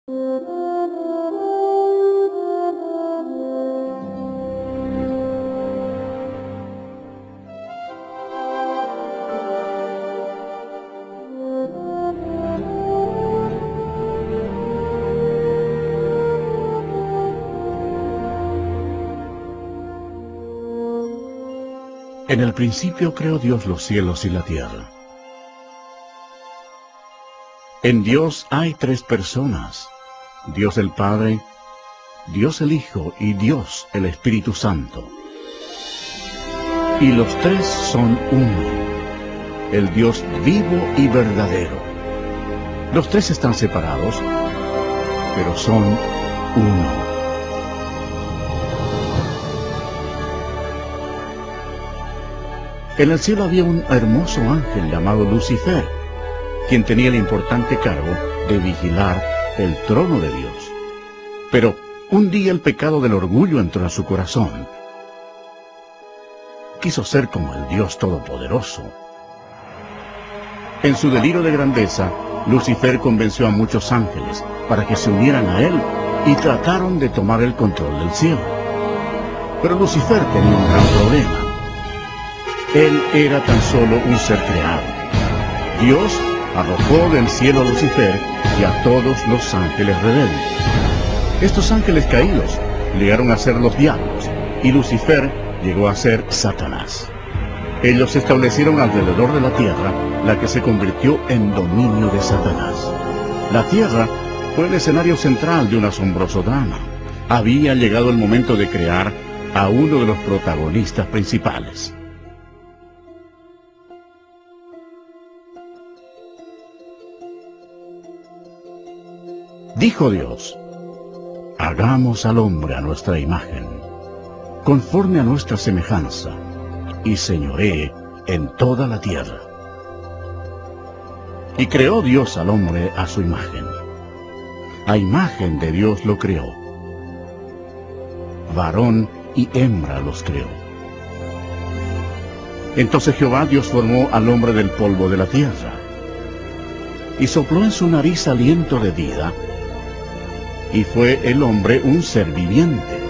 En el principio creó Dios los cielos y la tierra. En Dios hay tres personas: Dios el Padre, Dios el Hijo y Dios el Espíritu Santo. Y los tres son uno, el Dios vivo y verdadero. Los tres están separados, pero son uno. En el cielo había un hermoso ángel llamado Lucifer, quien tenía el importante cargo de vigilar el trono de Dios. Pero un día el pecado del orgullo entró en su corazón. Quiso ser como el Dios Todopoderoso. En su delirio de grandeza, Lucifer convenció a muchos ángeles para que se unieran a él y trataron de tomar el control del cielo. Pero Lucifer tenía un gran problema. Él era tan solo un ser creado. Dios arrojó del cielo a Lucifer y a todos los ángeles rebeldes. Estos ángeles caídos llegaron a ser los diablos, y Lucifer llegó a ser Satanás. Ellos se establecieron alrededor de la tierra, la que se convirtió en dominio de Satanás. La tierra fue el escenario central de un asombroso drama. Había llegado el momento de crear a uno de los protagonistas principales. Dijo Dios: hagamos al hombre a nuestra imagen, conforme a nuestra semejanza, y señoree en toda la tierra. Y creó Dios al hombre a su imagen. A imagen de Dios lo creó. Varón y hembra los creó. Entonces Jehová Dios formó al hombre del polvo de la tierra, y sopló en su nariz aliento de vida, y fue el hombre un ser viviente.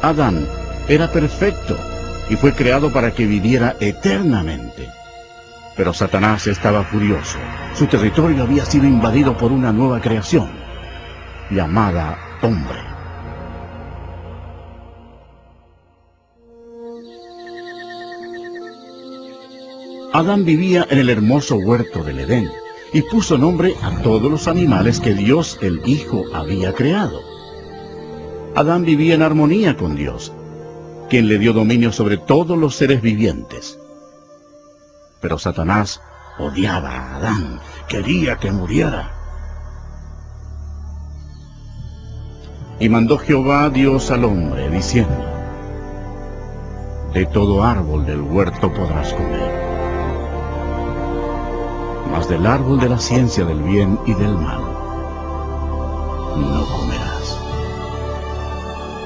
Adán era perfecto y fue creado para que viviera eternamente. Pero Satanás estaba furioso. Su territorio había sido invadido por una nueva creación, llamada hombre. Adán vivía en el hermoso huerto del Edén, y puso nombre a todos los animales que Dios el Hijo había creado. Adán vivía en armonía con Dios, quien le dio dominio sobre todos los seres vivientes. Pero Satanás odiaba a Adán, quería que muriera. Y mandó Jehová Dios al hombre, diciendo: de todo árbol del huerto podrás comer, mas del árbol de la ciencia del bien y del mal no comerás,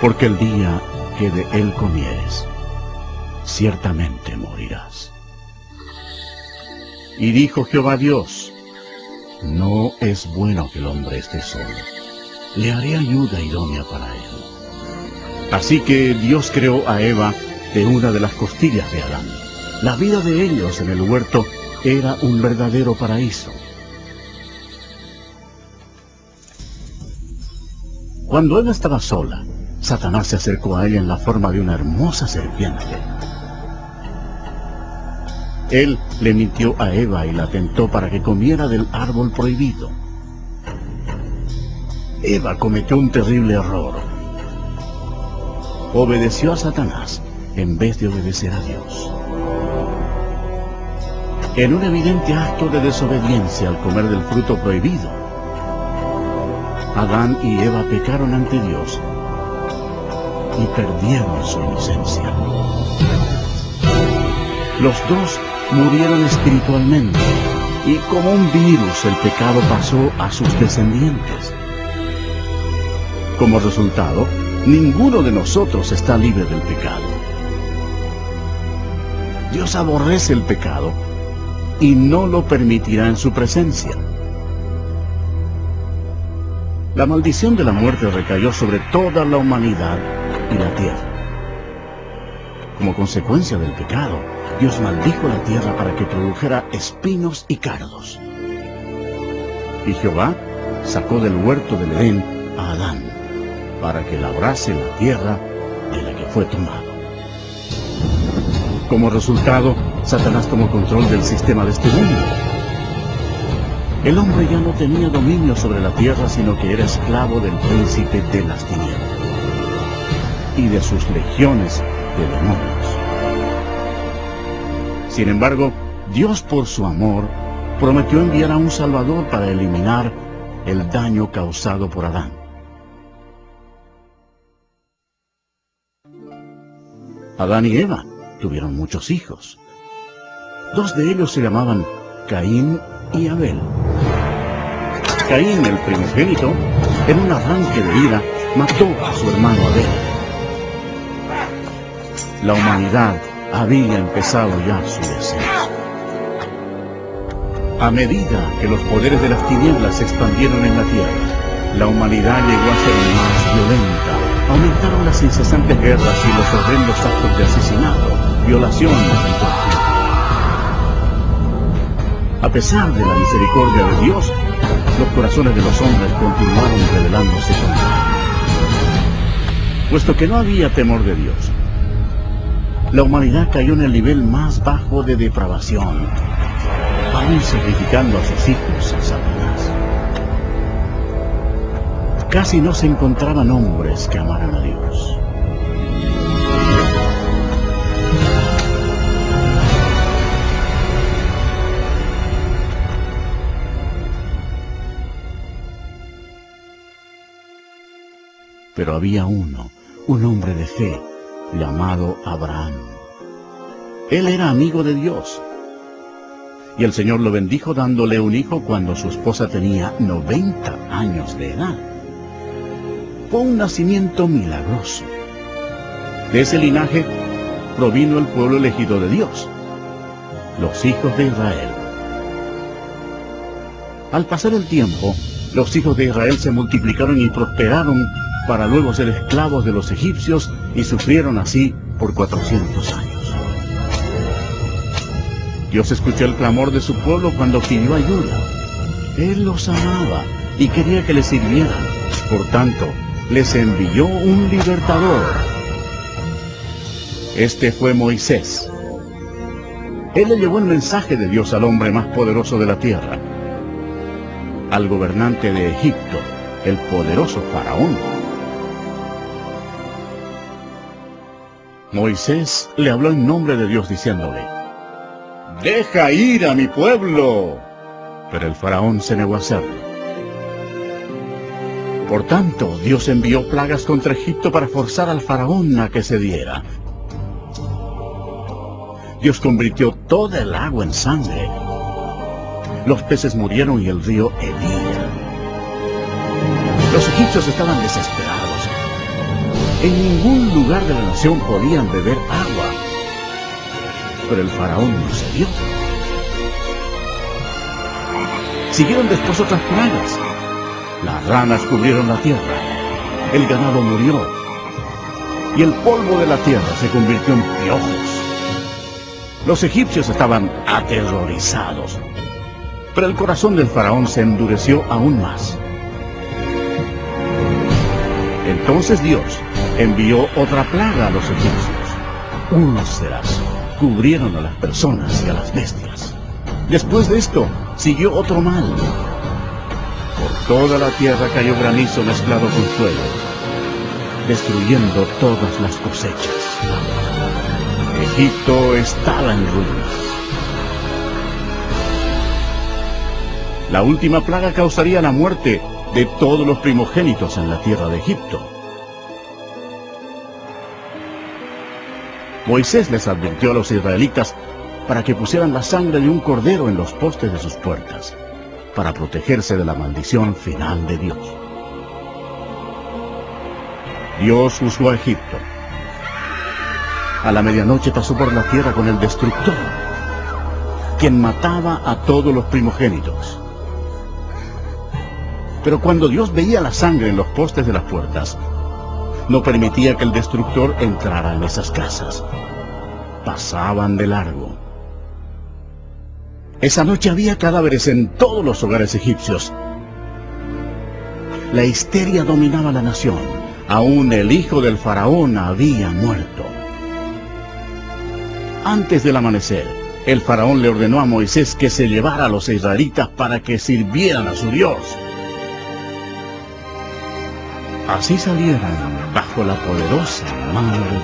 porque el día que de él comieres, ciertamente morirás. Y dijo Jehová Dios: no es bueno que el hombre esté solo, le haré ayuda idónea para él. Así que Dios creó a Eva de una de las costillas de Adán. La vida de ellos en el huerto era un verdadero paraíso. Cuando Eva estaba sola, Satanás se acercó a ella en la forma de una hermosa serpiente. Él le mintió a Eva y la tentó para que comiera del árbol prohibido. Eva cometió un terrible error. Obedeció a Satanás en vez de obedecer a Dios. En un evidente acto de desobediencia al comer del fruto prohibido, Adán y Eva pecaron ante Dios y perdieron su inocencia. Los dos murieron espiritualmente, y como un virus el pecado pasó a sus descendientes. Como resultado, ninguno de nosotros está libre del pecado. Dios aborrece el pecado y no lo permitirá en su presencia. La maldición de la muerte recayó sobre toda la humanidad y la tierra. Como consecuencia del pecado, Dios maldijo la tierra para que produjera espinos y cardos. Y Jehová sacó del huerto del Edén a Adán, para que labrase la tierra de la que fue tomado. Como resultado, Satanás tomó control del sistema de este mundo. El hombre ya no tenía dominio sobre la tierra, sino que era esclavo del príncipe de las tinieblas y de sus legiones de demonios. Sin embargo, Dios, por su amor, prometió enviar a un Salvador para eliminar el daño causado por Adán. Adán y Eva tuvieron muchos hijos. Dos de ellos se llamaban Caín y Abel. Caín, el primogénito, en un arranque de ira, mató a su hermano Abel. La humanidad había empezado ya su descenso. A medida que los poderes de las tinieblas se expandieron en la tierra, la humanidad llegó a ser más violenta. Aumentaron las incesantes guerras y los horrendos actos de asesinato, violación y tortura. A pesar de la misericordia de Dios, los corazones de los hombres continuaron rebelándose contra Él. Puesto que no había temor de Dios, la humanidad cayó en el nivel más bajo de depravación, aún sacrificando a sus hijos a Satanás. Casi no se encontraban hombres que amaran a Dios. Pero había un hombre de fe, llamado Abraham. Él era amigo de Dios. Y el Señor lo bendijo dándole un hijo cuando su esposa tenía 90 años de edad. Fue un nacimiento milagroso. De ese linaje provino el pueblo elegido de Dios, los hijos de Israel. Al pasar el tiempo, los hijos de Israel se multiplicaron y prosperaron para luego ser esclavos de los egipcios y sufrieron así por 400 años. Dios escuchó el clamor de su pueblo cuando pidió ayuda. Él los amaba y quería que le sirvieran. Por tanto, les envió un libertador. Este fue Moisés. Él le llevó el mensaje de Dios al hombre más poderoso de la tierra, al gobernante de Egipto, el poderoso faraón. Moisés le habló en nombre de Dios diciéndole: «Deja ir a mi pueblo». Pero el faraón se negó a hacerlo. Por tanto, Dios envió plagas contra Egipto para forzar al faraón a que cediera. Dios convirtió toda el agua en sangre. Los peces murieron y el río hedía. Los egipcios estaban desesperados. En ningún lugar de la nación podían beber agua. Pero el faraón no cedió. Siguieron después otras plagas. Las ranas cubrieron la tierra. El ganado murió. Y el polvo de la tierra se convirtió en piojos. Los egipcios estaban aterrorizados. Pero el corazón del faraón se endureció aún más. Entonces Dios envió otra plaga a los egipcios. Unos ceras cubrieron a las personas y a las bestias. Después de esto, siguió otro mal. Por toda la tierra cayó granizo mezclado con fuego, destruyendo todas las cosechas. Egipto estaba en ruinas. La última plaga causaría la muerte de todos los primogénitos en la tierra de Egipto. Moisés les advirtió a los israelitas para que pusieran la sangre de un cordero en los postes de sus puertas, para protegerse de la maldición final de Dios. Dios juzgó a Egipto. A la medianoche pasó por la tierra con el destructor, quien mataba a todos los primogénitos. Pero cuando Dios veía la sangre en los postes de las puertas, no permitía que el destructor entrara en esas casas. Pasaban de largo. Esa noche había cadáveres en todos los hogares egipcios. La histeria dominaba la nación. Aún el hijo del faraón había muerto. Antes del amanecer, el faraón le ordenó a Moisés que se llevara a los israelitas para que sirvieran a su Dios. Así salieron bajo la poderosa mano de Dios.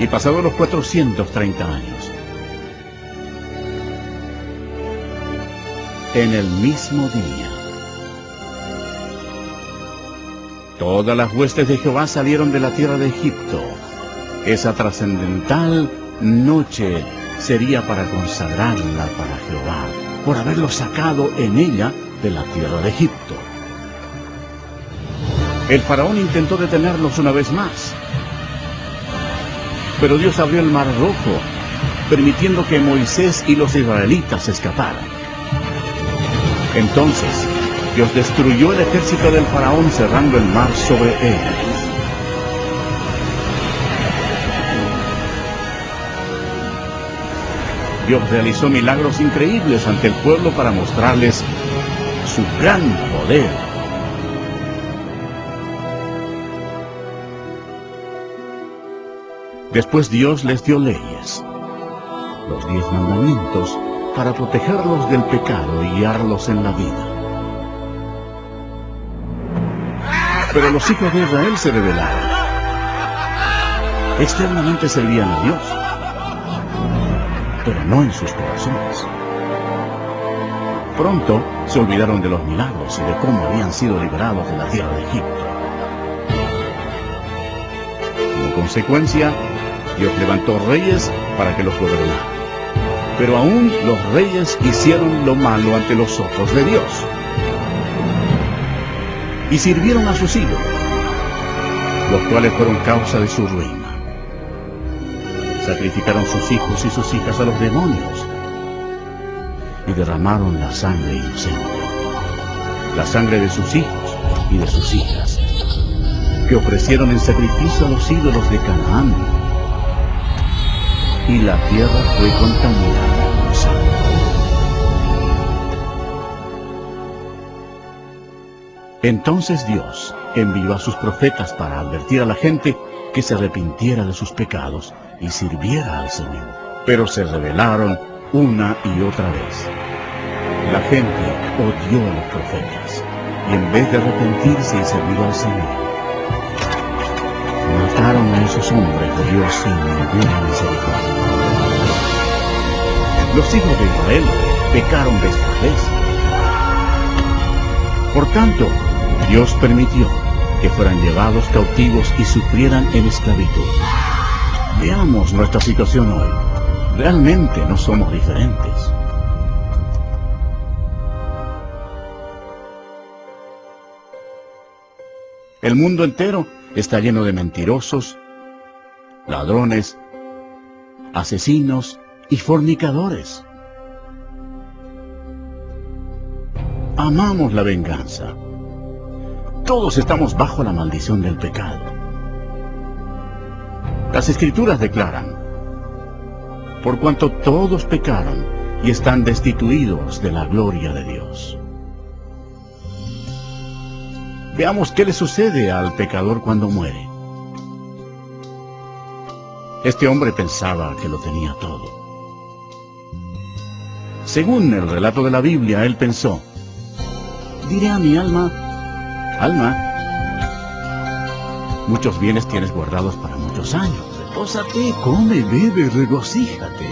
Y pasados los 430 años, en el mismo día, todas las huestes de Jehová salieron de la tierra de Egipto. Esa trascendental noche sería para consagrarla para Jehová, por haberlo sacado en ella de la tierra de Egipto. El faraón intentó detenerlos una vez más, pero Dios abrió el mar rojo, permitiendo que Moisés y los israelitas escaparan. Entonces, Dios destruyó el ejército del faraón cerrando el mar sobre ellos. Dios realizó milagros increíbles ante el pueblo para mostrarles su gran poder. Después Dios les dio leyes, los 10 mandamientos, para protegerlos del pecado y guiarlos en la vida. Pero los hijos de Israel se rebelaron. Externamente servían a Dios, pero no en sus corazones. Pronto se olvidaron de los milagros y de cómo habían sido liberados de la tierra de Egipto. Como consecuencia, Dios levantó reyes para que los gobernaran. Pero aún los reyes hicieron lo malo ante los ojos de Dios. Y sirvieron a sus ídolos, los cuales fueron causa de su ruina. Sacrificaron sus hijos y sus hijas a los demonios y derramaron la sangre inocente, la sangre de sus hijos y de sus hijas, que ofrecieron en sacrificio a los ídolos de Canaán. Y la tierra fue contaminada con sangre. Entonces Dios envió a sus profetas para advertir a la gente que se arrepintiera de sus pecados y sirviera al Señor. Pero se rebelaron una y otra vez. La gente odió a los profetas y en vez de arrepentirse y servir al Señor, mataron a esos hombres de Dios sin ninguna misericordia. Los hijos de Israel pecaron de esta vez. Por tanto, Dios permitió que fueran llevados cautivos y sufrieran en esclavitud. Veamos nuestra situación hoy. Realmente no somos diferentes. El mundo entero está lleno de mentirosos, ladrones, asesinos y fornicadores. Amamos la venganza. Todos estamos bajo la maldición del pecado. Las Escrituras declaran: por cuanto todos pecaron y están destituidos de la gloria de Dios. Veamos qué le sucede al pecador cuando muere. Este hombre pensaba que lo tenía todo. Según el relato de la Biblia, él pensó: diré a mi alma, alma, muchos bienes tienes guardados para muchos años. Repósate, come, bebe, regocíjate.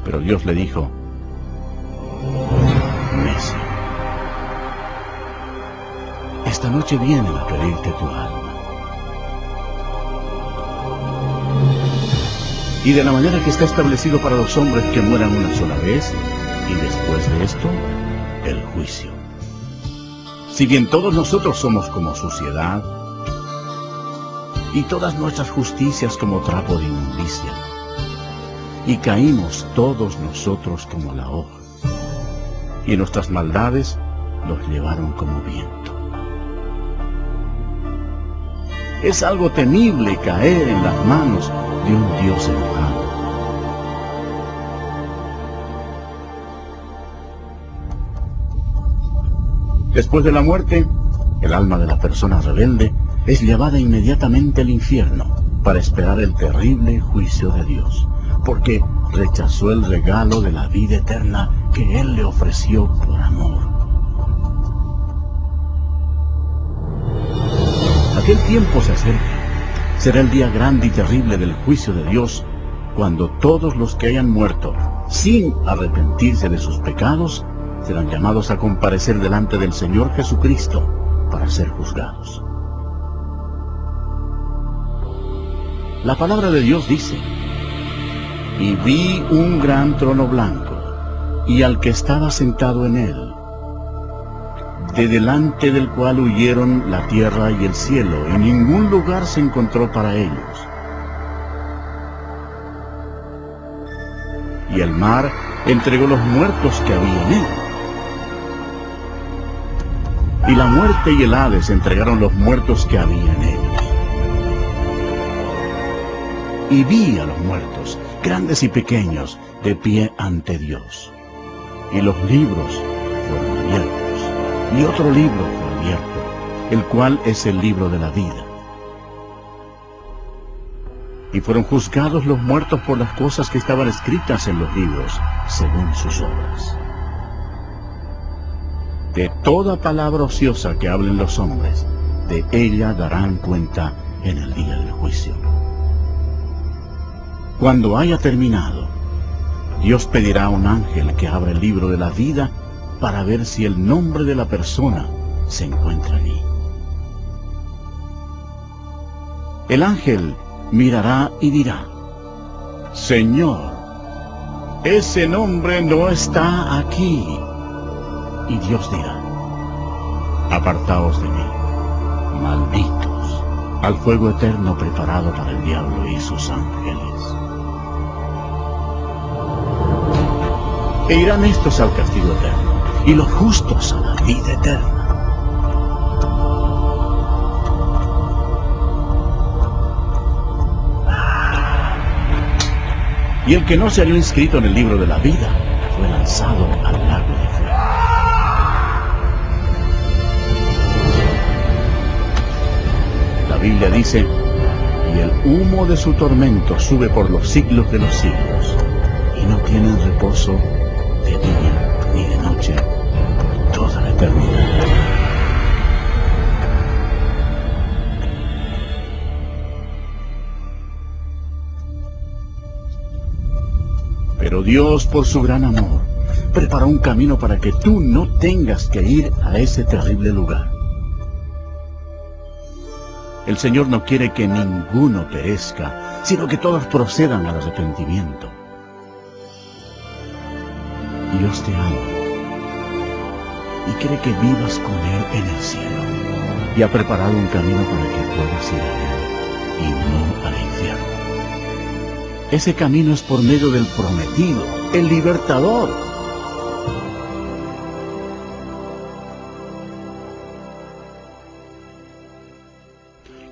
Pero Dios le dijo: necio, esta noche vienen a pedirte tu alma. Y de la manera que está establecido para los hombres que mueran una sola vez, y después de esto, el juicio. Si bien todos nosotros somos como suciedad, y todas nuestras justicias como trapo de inmundicia, y caímos todos nosotros como la hoja, y nuestras maldades los llevaron como viento. Es algo temible caer en las manos de un Dios enojado. Después de la muerte, el alma de la persona rebelde es llevada inmediatamente al infierno para esperar el terrible juicio de Dios, porque rechazó el regalo de la vida eterna que Él le ofreció por amor. Aquel tiempo se acerca. Será el día grande y terrible del juicio de Dios, cuando todos los que hayan muerto sin arrepentirse de sus pecados serán llamados a comparecer delante del Señor Jesucristo para ser juzgados. La palabra de Dios dice: y vi un gran trono blanco, y al que estaba sentado en él, de delante del cual huyeron la tierra y el cielo, y ningún lugar se encontró para ellos. Y el mar entregó los muertos que había en él. Y la muerte y el Hades entregaron los muertos que había en ellos. Y vi a los muertos, grandes y pequeños, de pie ante Dios. Y los libros fueron abiertos, y otro libro fue abierto, el cual es el libro de la vida. Y fueron juzgados los muertos por las cosas que estaban escritas en los libros, según sus obras. De toda palabra ociosa que hablen los hombres, de ella darán cuenta en el día del juicio. Cuando haya terminado, Dios pedirá a un ángel que abra el libro de la vida para ver si el nombre de la persona se encuentra allí. El ángel mirará y dirá: Señor, ese nombre no está aquí. Y Dios dirá: apartaos de mí, malditos, al fuego eterno preparado para el diablo y sus ángeles. E irán estos al castigo eterno, y los justos a la vida eterna. Y el que no se halló inscrito en el libro de la vida fue lanzado al lago de fuego. La Biblia dice: y el humo de su tormento sube por los siglos de los siglos, y no tienen reposo de día ni de noche por toda la eternidad. Pero Dios, por su gran amor, preparó un camino para que tú no tengas que ir a ese terrible lugar. El Señor no quiere que ninguno perezca, sino que todos procedan al arrepentimiento. Dios te ama y quiere que vivas con Él en el cielo, y ha preparado un camino para que puedas ir a Él y no al infierno. Ese camino es por medio del prometido, el libertador.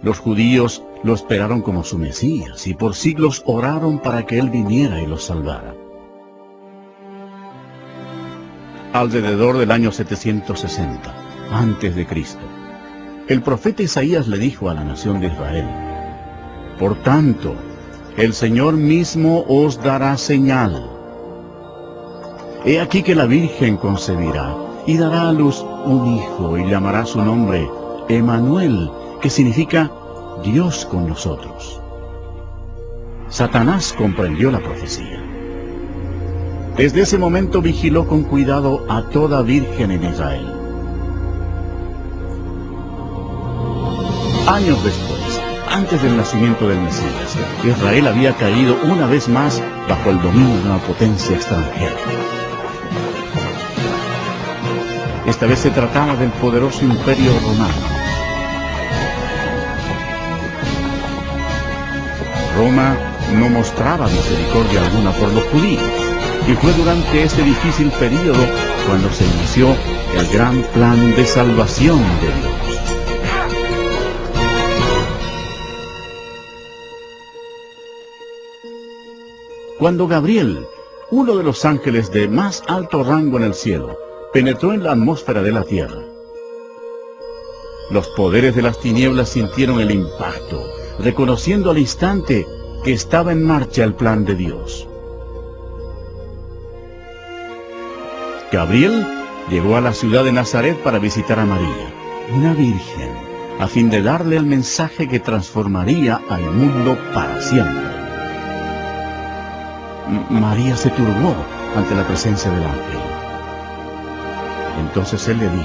Los judíos lo esperaron como su Mesías, y por siglos oraron para que Él viniera y los salvara. Alrededor del año 760, antes de Cristo, el profeta Isaías le dijo a la nación de Israel: por tanto, el Señor mismo os dará señal. He aquí que la Virgen concebirá y dará a luz un hijo, y llamará su nombre Emanuel, que significa Dios con nosotros. Satanás comprendió la profecía. Desde ese momento vigiló con cuidado a toda virgen en Israel. Años después, antes del nacimiento del Mesías, Israel había caído una vez más bajo el dominio de una potencia extranjera. Esta vez se trataba del poderoso imperio romano. Roma no mostraba misericordia alguna por los judíos, y fue durante este difícil período cuando se inició el gran plan de salvación de Dios. Cuando Gabriel, uno de los ángeles de más alto rango en el cielo, penetró en la atmósfera de la tierra, los poderes de las tinieblas sintieron el impacto, reconociendo al instante que estaba en marcha el plan de Dios. Gabriel llegó a la ciudad de Nazaret para visitar a María, una virgen, a fin de darle el mensaje que transformaría al mundo para siempre. María se turbó ante la presencia del ángel. Entonces él le dijo: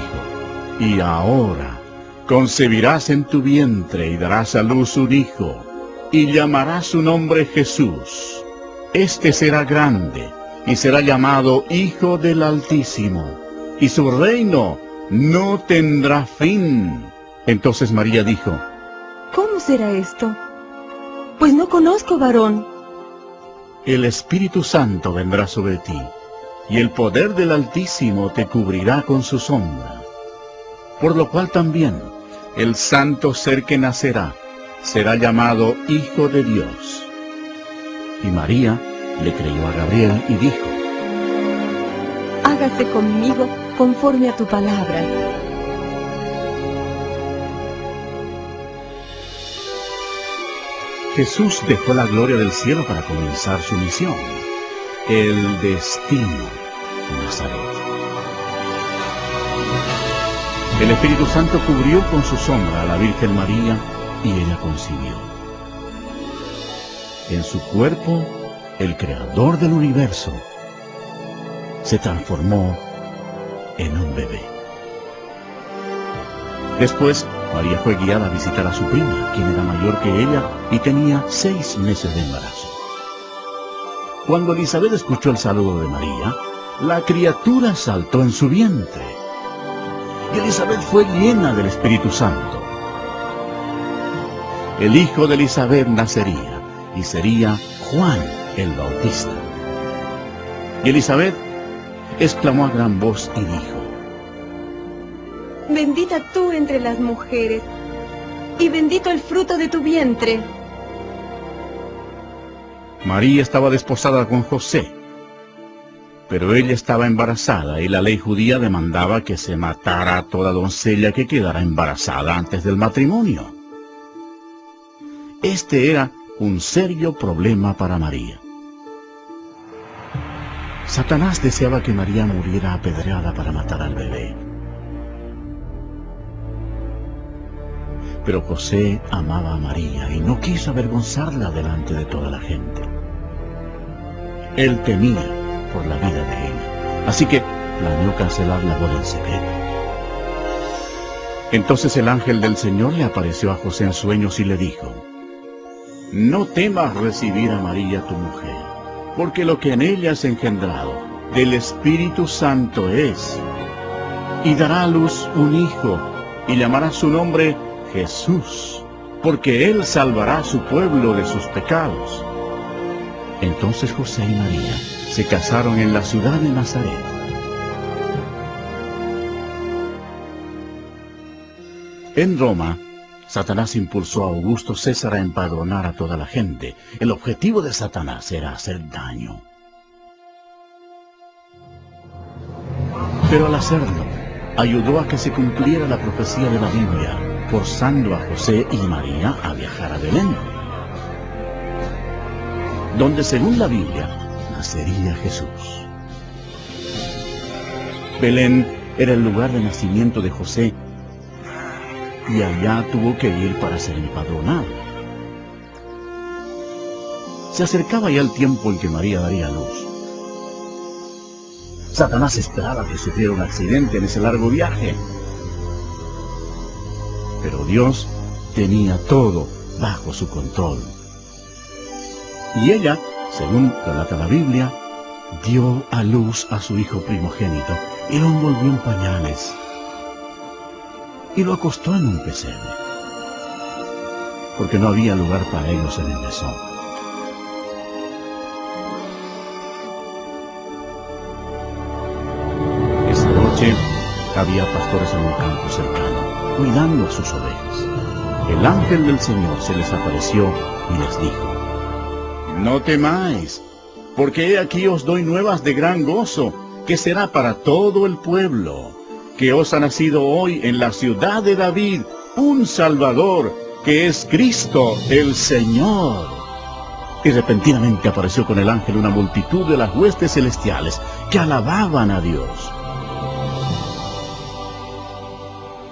«Y ahora concebirás en tu vientre y darás a luz un hijo, y llamarás su nombre Jesús. Este será grande, y será llamado Hijo del Altísimo, y su reino no tendrá fin». Entonces María dijo: «¿Cómo será esto? Pues no conozco varón». «El Espíritu Santo vendrá sobre ti, y el poder del Altísimo te cubrirá con su sombra. Por lo cual también el santo ser que nacerá será llamado Hijo de Dios». Y María le creyó a Gabriel y dijo: «Hágase conmigo conforme a tu palabra». Jesús dejó la gloria del cielo para comenzar su misión, el destino de Nazaret. El Espíritu Santo cubrió con su sombra a la Virgen María y ella concibió. En su cuerpo, el Creador del universo se transformó en un bebé. Después, María fue guiada a visitar a su prima, quien era mayor que ella y tenía 6 meses de embarazo. Cuando Elizabeth escuchó el saludo de María, la criatura saltó en su vientre. Y Elizabeth fue llena del Espíritu Santo. El hijo de Elizabeth nacería, y sería Juan el Bautista. Y Elizabeth exclamó a gran voz y dijo: «Bendita tú entre las mujeres, y bendito el fruto de tu vientre». María estaba desposada con José, pero ella estaba embarazada y la ley judía demandaba que se matara a toda doncella que quedara embarazada antes del matrimonio. Este era un serio problema para María. Satanás deseaba que María muriera apedreada para matar al bebé. Pero José amaba a María y no quiso avergonzarla delante de toda la gente. Él temía por la vida de ella, así que planeó cancelar la boda en secreto. Entonces el ángel del Señor le apareció a José en sueños y le dijo: «No temas recibir a María tu mujer, porque lo que en ella es engendrado del Espíritu Santo es, y dará a luz un hijo, y llamará su nombre Jesús, porque él salvará a su pueblo de sus pecados». Entonces José y María se casaron en la ciudad de Nazaret. En Roma, Satanás impulsó a Augusto César a empadronar a toda la gente. El objetivo de Satanás era hacer daño. Pero al hacerlo, ayudó a que se cumpliera la profecía de la Biblia, forzando a José y María a viajar a Belén, donde según la Biblia nacería Jesús. Belén era el lugar de nacimiento de José, y allá tuvo que ir para ser empadronado. Se acercaba ya el tiempo en que María daría luz. Satanás esperaba que sufriera un accidente en ese largo viaje, pero Dios tenía todo bajo su control. Y ella, según relata la Biblia, dio a luz a su hijo primogénito y lo envolvió en pañales y lo acostó en un pesebre, porque no había lugar para ellos en el mesón. Esa noche había pastores en un campo cercano, cuidando a sus ovejas. El ángel del Señor se les apareció y les dijo: «No temáis, porque he aquí os doy nuevas de gran gozo, que será para todo el pueblo, que os ha nacido hoy en la ciudad de David un Salvador, que es Cristo el Señor». Y repentinamente apareció con el ángel una multitud de las huestes celestiales que alababan a Dios.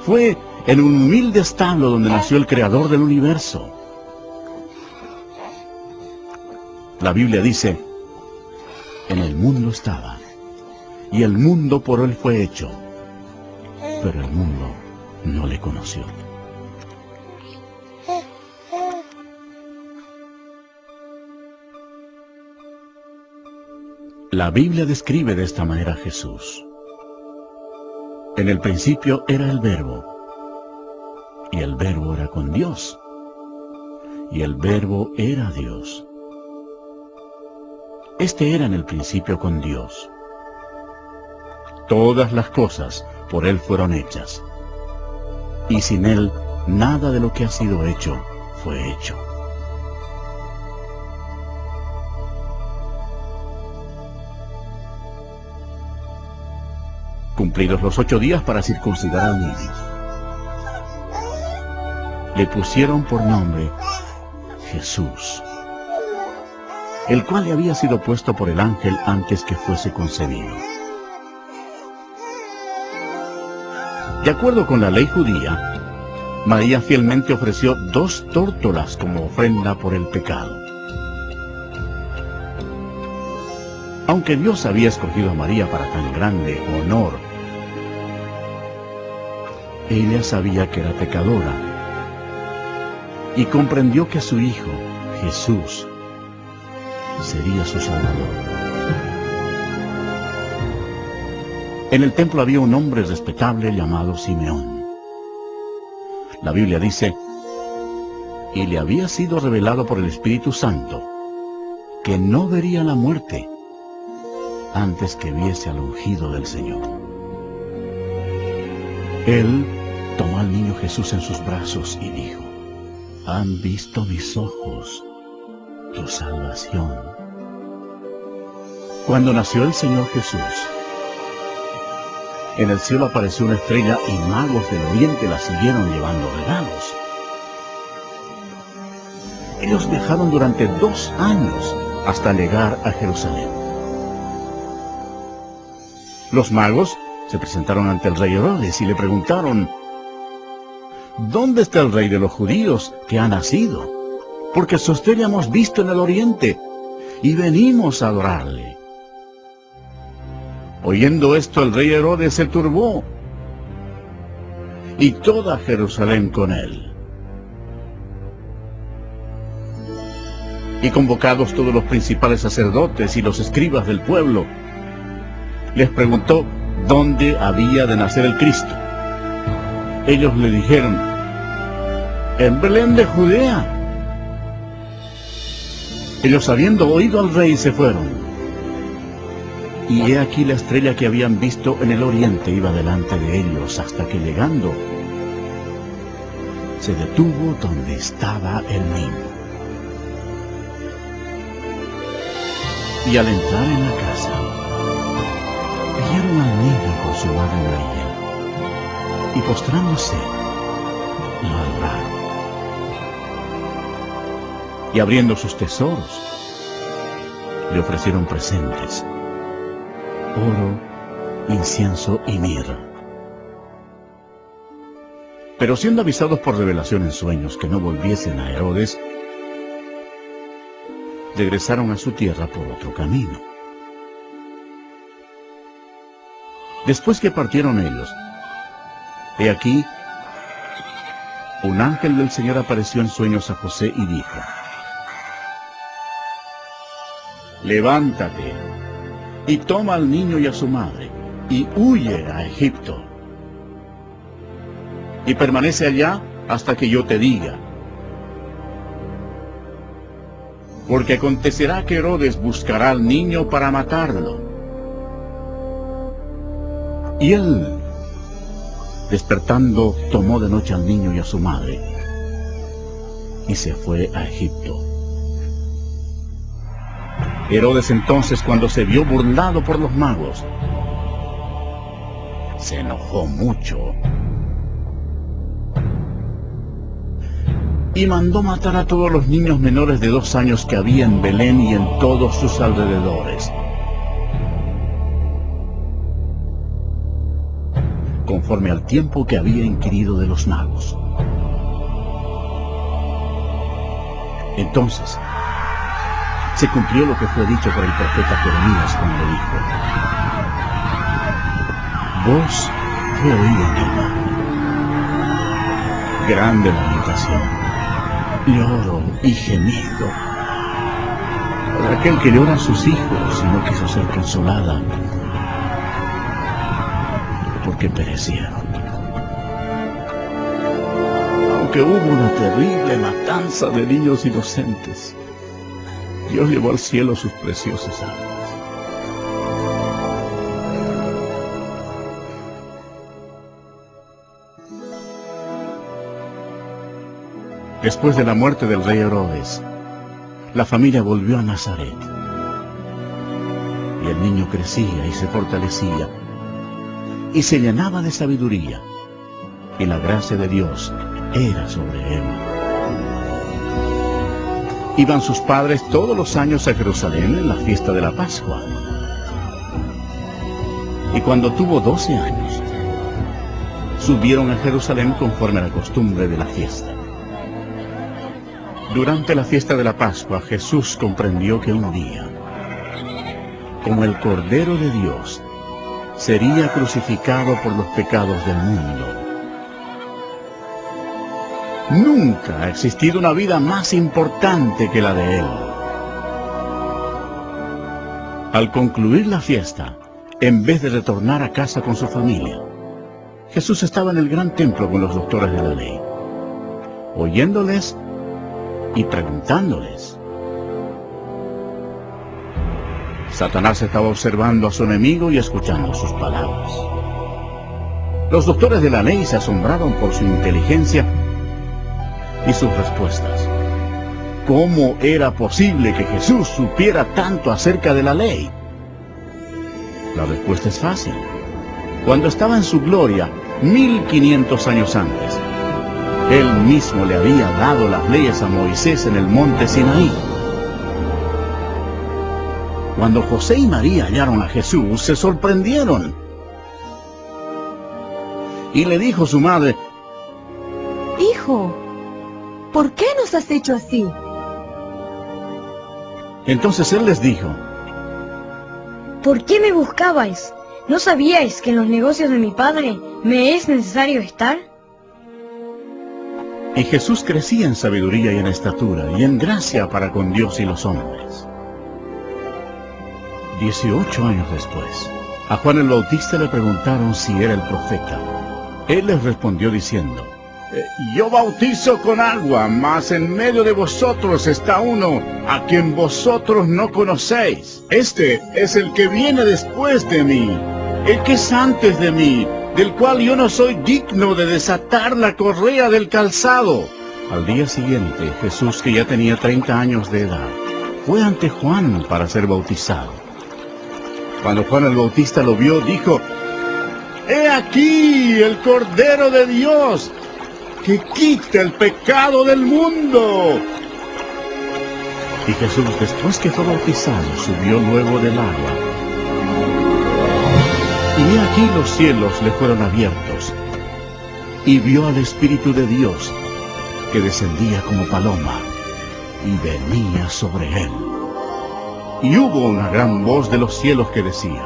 Fue en un humilde establo donde nació el Creador del universo. La Biblia dice: «En el mundo estaba, y el mundo por él fue hecho, pero el mundo no le conoció». La Biblia describe de esta manera a Jesús: «En el principio era el Verbo, y el Verbo era con Dios, y el Verbo era Dios. Este era en el principio con Dios. Todas las cosas por Él fueron hechas, y sin Él nada de lo que ha sido hecho fue hecho». Cumplidos los 8 días para circuncidar al niño, le pusieron por nombre Jesús, el cual le había sido puesto por el ángel antes que fuese concebido. De acuerdo con la ley judía, María fielmente ofreció 2 tórtolas como ofrenda por el pecado. Aunque Dios había escogido a María para tan grande honor, ella sabía que era pecadora y comprendió que su hijo, Jesús, sería su Salvador. En el templo había un hombre respetable llamado Simeón. La Biblia dice: «Y le había sido revelado por el Espíritu Santo que no vería la muerte antes que viese al ungido del Señor». Él tomó al niño Jesús en sus brazos y dijo: «Han visto mis ojos tu salvación». Cuando nació el Señor Jesús, en el cielo apareció una estrella y magos del oriente la siguieron llevando regalos. Ellos viajaron durante 2 años hasta llegar a Jerusalén. Los magos se presentaron ante el rey Herodes y le preguntaron: «¿Dónde está el rey de los judíos que ha nacido? Porque su estrella hemos visto en el oriente y venimos a adorarle». Oyendo esto, el rey Herodes se turbó, y toda Jerusalén con él. Y convocados todos los principales sacerdotes y los escribas del pueblo, les preguntó dónde había de nacer el Cristo. Ellos le dijeron: «En Belén de Judea». Ellos, habiendo oído al rey, se fueron. Y he aquí la estrella que habían visto en el oriente iba delante de ellos, hasta que llegando, se detuvo donde estaba el niño. Y al entrar en la casa, vieron al niño con su madre María, y postrándose, lo adoraron. Y abriendo sus tesoros, le ofrecieron presentes: oro, incienso y mirra. Pero siendo avisados por revelación en sueños que no volviesen a Herodes, regresaron a su tierra por otro camino. Después que partieron ellos, he aquí, un ángel del Señor apareció en sueños a José y dijo: «Levántate y toma al niño y a su madre, y huye a Egipto, y permanece allá hasta que yo te diga. Porque acontecerá que Herodes buscará al niño para matarlo. Y él, despertando, tomó de noche al niño y a su madre, y se fue a Egipto. Herodes entonces, cuando se vio burlado por los magos, se enojó mucho y mandó matar a todos los niños menores de 2 años que había en Belén y en todos sus alrededores, conforme al tiempo que había inquirido de los magos. Entonces se cumplió lo que fue dicho por el profeta Jeremías cuando dijo: voz fue oída en el mar, grande lamentación, lloro y gemido, por aquel que llora a sus hijos y no quiso ser consolada, porque perecieron. Aunque hubo una terrible matanza de niños inocentes, Dios llevó al cielo sus preciosas almas. Después de la muerte del rey Herodes, la familia volvió a Nazaret. Y el niño crecía y se fortalecía, y se llenaba de sabiduría, y la gracia de Dios era sobre él. Iban sus padres todos los años a Jerusalén en la fiesta de la Pascua. Y cuando tuvo 12 años, subieron a Jerusalén conforme a la costumbre de la fiesta. Durante la fiesta de la Pascua, Jesús comprendió que un día, como el Cordero de Dios, sería crucificado por los pecados del mundo. Nunca ha existido una vida más importante que la de él. Al concluir la fiesta, en vez de retornar a casa con su familia, Jesús estaba en el gran templo con los doctores de la ley, oyéndoles y preguntándoles. Satanás estaba observando a su enemigo y escuchando sus palabras. Los doctores de la ley se asombraron por su inteligencia y sus respuestas. ¿Cómo era posible que Jesús supiera tanto acerca de la ley? La respuesta es fácil. Cuando estaba en su gloria, 1500 años antes, él mismo le había dado las leyes a Moisés en el monte Sinaí. Cuando José y María hallaron a Jesús, se sorprendieron. Y le dijo su madre: Hijo, ¿por qué nos has hecho así? Entonces él les dijo: ¿por qué me buscabais? ¿No sabíais que en los negocios de mi padre me es necesario estar? Y Jesús crecía en sabiduría y en estatura y en gracia para con Dios y los hombres. 18 años después, a Juan el Bautista le preguntaron si era el profeta. Él les respondió diciendo: yo bautizo con agua, mas en medio de vosotros está uno a quien vosotros no conocéis. Este es el que viene después de mí, el que es antes de mí, del cual yo no soy digno de desatar la correa del calzado. Al día siguiente, Jesús, que ya tenía 30 años de edad, fue ante Juan para ser bautizado. Cuando Juan el Bautista lo vio, dijo: ¡he aquí el Cordero de Dios, que quita el pecado del mundo! Y Jesús, después que fue bautizado, subió luego del agua. Y he aquí los cielos le fueron abiertos, y vio al Espíritu de Dios, que descendía como paloma, y venía sobre él. Y hubo una gran voz de los cielos que decía: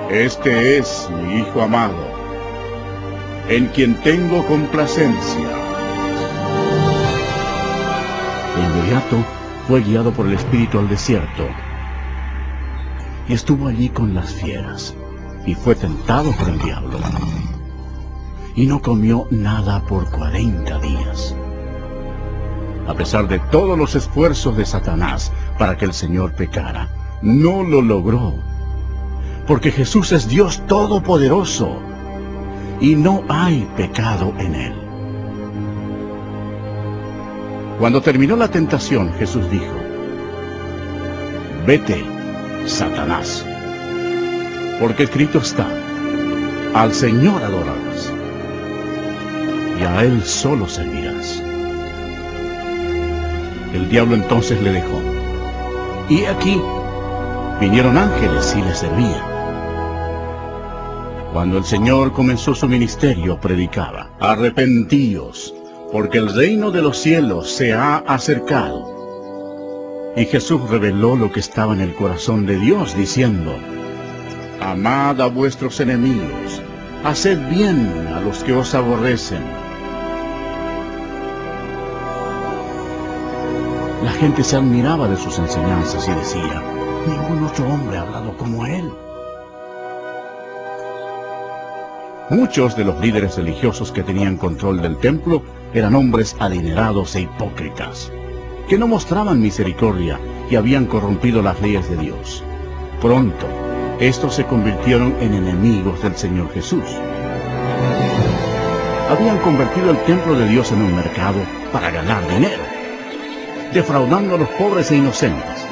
este es mi Hijo amado, en quien tengo complacencia. De inmediato fue guiado por el Espíritu al desierto, y estuvo allí con las fieras, y fue tentado por el diablo. y no comió nada por 40 días. A pesar de todos los esfuerzos de Satanás para que el Señor pecara, no lo logró, porque Jesús es Dios Todopoderoso y no hay pecado en Él. Cuando terminó la tentación, Jesús dijo: «Vete, Satanás, porque escrito está, al Señor adorarás, y a Él solo servirás». El diablo entonces le dejó, y aquí vinieron ángeles y le servían. Cuando el Señor comenzó su ministerio, predicaba: «Arrepentíos, porque el reino de los cielos se ha acercado». Y Jesús reveló lo que estaba en el corazón de Dios, diciendo: «Amad a vuestros enemigos, haced bien a los que os aborrecen». La gente se admiraba de sus enseñanzas y decía: «Ningún otro hombre ha hablado como él». Muchos de los líderes religiosos que tenían control del templo eran hombres adinerados e hipócritas, que no mostraban misericordia y habían corrompido las leyes de Dios. Pronto, estos se convirtieron en enemigos del Señor Jesús. Habían convertido el templo de Dios en un mercado para ganar dinero, defraudando a los pobres e inocentes.